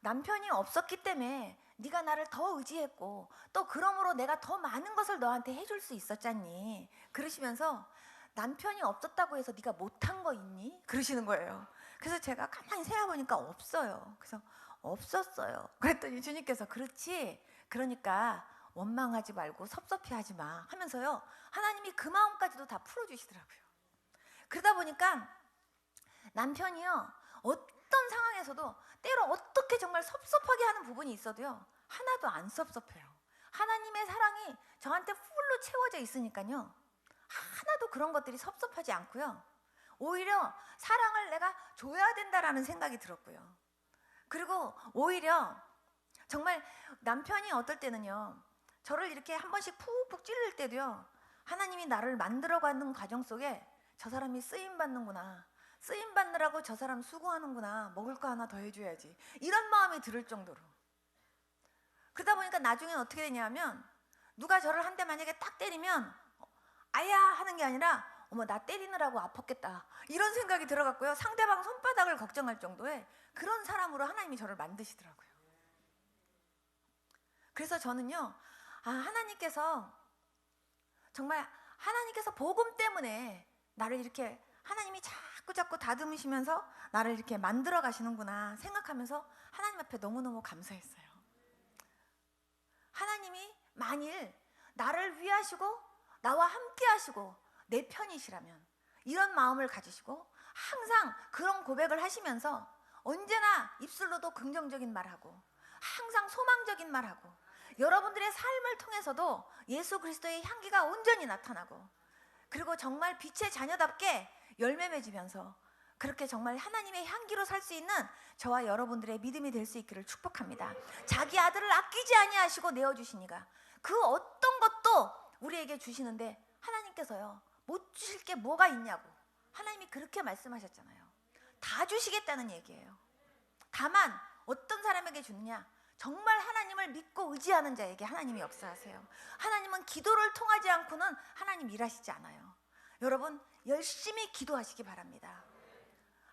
남편이 없었기 때문에 네가 나를 더 의지했고 또 그러므로 내가 더 많은 것을 너한테 해줄 수 있었잖니. 그러시면서 남편이 없었다고 해서 네가 못한 거 있니? 그러시는 거예요. 그래서 제가 가만히 생각해보니까 없어요. 그래서 없었어요. 그랬더니 주님께서 그렇지, 그러니까 원망하지 말고 섭섭해하지 마 하면서요, 하나님이 그 마음까지도 다 풀어주시더라고요. 그러다 보니까 남편이요, 어떤 상황에서도 때로 어떻게 정말 섭섭하게 하는 부분이 있어도요, 하나도 안 섭섭해요. 하나님의 사랑이 저한테 풀로 채워져 있으니까요, 하나도 그런 것들이 섭섭하지 않고요, 오히려 사랑을 내가 줘야 된다라는 생각이 들었고요. 그리고 오히려 정말 남편이 어떨 때는요, 저를 이렇게 한 번씩 푹푹 찌를 때도요, 하나님이 나를 만들어가는 과정 속에 저 사람이 쓰임받는구나, 쓰임받느라고 저 사람 수고하는구나, 먹을 거 하나 더 해줘야지, 이런 마음이 들을 정도로. 그러다 보니까 나중엔 어떻게 되냐면, 누가 저를 한 대 만약에 딱 때리면 아야 하는 게 아니라 어머 나 때리느라고 아팠겠다, 이런 생각이 들어갔고요, 상대방 손바닥을 걱정할 정도의 그런 사람으로 하나님이 저를 만드시더라고요. 그래서 저는요, 하나님께서 정말 하나님께서 복음 때문에 나를 이렇게 하나님이 자꾸 다듬으시면서 나를 이렇게 만들어 가시는구나 생각하면서 하나님 앞에 너무너무 감사했어요. 하나님이 만일 나를 위하시고 나와 함께 하시고 내 편이시라면, 이런 마음을 가지시고 항상 그런 고백을 하시면서 언제나 입술로도 긍정적인 말하고 항상 소망적인 말하고 여러분들의 삶을 통해서도 예수 그리스도의 향기가 온전히 나타나고, 그리고 정말 빛의 자녀답게 열매 맺으면서 그렇게 정말 하나님의 향기로 살 수 있는 저와 여러분들의 믿음이 될 수 있기를 축복합니다. 자기 아들을 아끼지 아니하시고 내어주시니가 그 어떤 것도 우리에게 주시는데 하나님께서요 못 주실 게 뭐가 있냐고 하나님이 그렇게 말씀하셨잖아요. 다 주시겠다는 얘기예요. 다만 어떤 사람에게 주느냐, 정말 하나님을 믿고 의지하는 자에게 하나님이 역사하세요. 하나님은 기도를 통하지 않고는 하나님 일하시지 않아요. 여러분 열심히 기도하시기 바랍니다.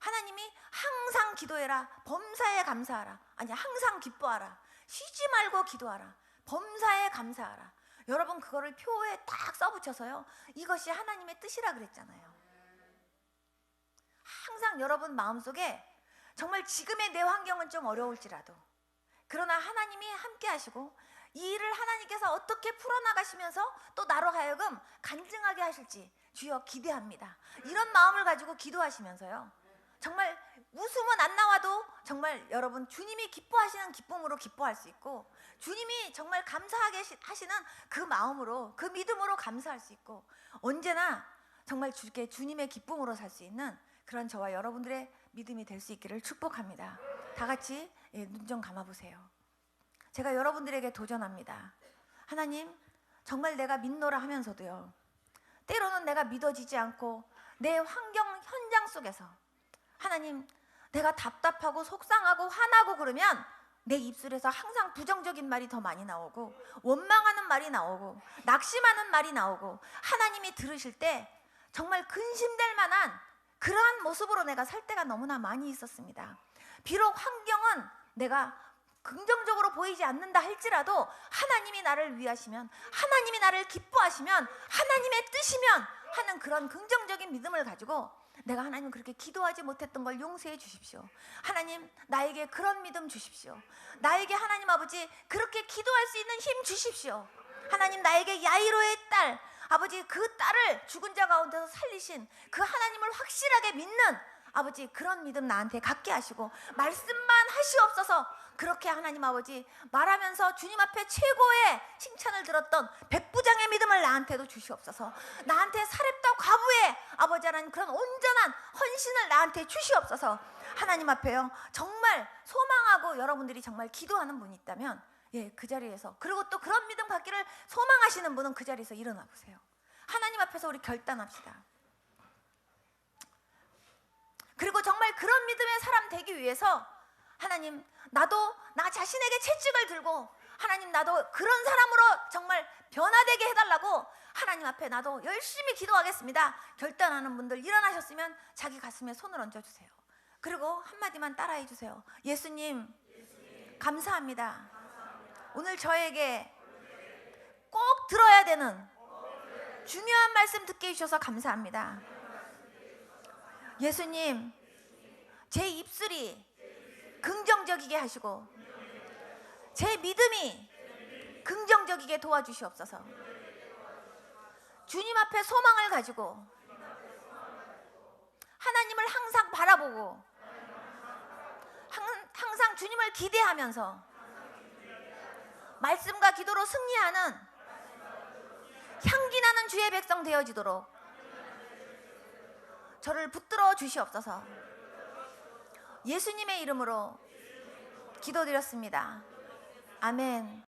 하나님이 항상 기도해라, 범사에 감사하라, 아니 항상 기뻐하라, 쉬지 말고 기도하라, 범사에 감사하라. 여러분 그거를 표에 딱 써붙여서요, 이것이 하나님의 뜻이라 그랬잖아요. 항상 여러분 마음속에 정말 지금의 내 환경은 좀 어려울지라도, 그러나 하나님이 함께 하시고 이 일을 하나님께서 어떻게 풀어나가시면서 또 나로 하여금 간증하게 하실지 주여 기대합니다. 이런 마음을 가지고 기도하시면서요, 정말 웃음은 안 나와도 정말 여러분 주님이 기뻐하시는 기쁨으로 기뻐할 수 있고, 주님이 정말 감사하게 하시는 그 마음으로, 그 믿음으로 감사할 수 있고, 언제나 정말 주님의 기쁨으로 살 수 있는 그런 저와 여러분들의 믿음이 될 수 있기를 축복합니다. 다 같이 눈 좀 감아보세요. 제가 여러분들에게 도전합니다. 하나님 정말 내가 믿노라 하면서도요, 때로는 내가 믿어지지 않고 내 환경 현장 속에서 하나님 내가 답답하고 속상하고 화나고 그러면 내 입술에서 항상 부정적인 말이 더 많이 나오고 원망하는 말이 나오고 낙심하는 말이 나오고, 하나님이 들으실 때 정말 근심될 만한 그러한 모습으로 내가 살 때가 너무나 많이 있었습니다. 비록 환경은 내가 긍정적으로 보이지 않는다 할지라도 하나님이 나를 위하시면, 하나님이 나를 기뻐하시면, 하나님의 뜻이면 하는 그런 긍정적인 믿음을 가지고 내가 하나님 그렇게 기도하지 못했던 걸 용서해 주십시오. 하나님 나에게 그런 믿음 주십시오. 나에게 하나님 아버지 그렇게 기도할 수 있는 힘 주십시오. 하나님 나에게 야이로의 딸 아버지, 그 딸을 죽은 자 가운데서 살리신 그 하나님을 확실하게 믿는 아버지 그런 믿음 나한테 갖게 하시고, 말씀만 하시옵소서. 그렇게 하나님 아버지 말하면서 주님 앞에 최고의 칭찬을 들었던 백부장의 믿음을 나한테도 주시옵소서. 나한테 사렙다 과부의 아버지 하나님 그런 온전한 헌신을 나한테 주시옵소서. 하나님 앞에요 정말 소망하고 여러분들이 정말 기도하는 분이 있다면 그 자리에서, 그리고 또 그런 믿음 갖기를 소망하시는 분은 그 자리에서 일어나 보세요. 하나님 앞에서 우리 결단합시다. 그리고 정말 그런 믿음의 사람 되기 위해서 하나님 나도 나 자신에게 채찍을 들고 하나님 나도 그런 사람으로 정말 변화되게 해달라고 하나님 앞에 나도 열심히 기도하겠습니다. 결단하는 분들 일어나셨으면 자기 가슴에 손을 얹어주세요. 그리고 한마디만 따라해 주세요. 예수님 감사합니다. 오늘 저에게 꼭 들어야 되는 중요한 말씀 듣게 해주셔서 감사합니다. 예수님 제 입술이 긍정적이게 하시고 제 믿음이 긍정적이게 도와주시옵소서. 주님 앞에 소망을 가지고 하나님을 항상 바라보고 항상 주님을 기대하면서 말씀과 기도로 승리하는 향기나는 주의 백성 되어지도록 저를 붙들어 주시옵소서. 예수님의 이름으로 기도드렸습니다. 아멘.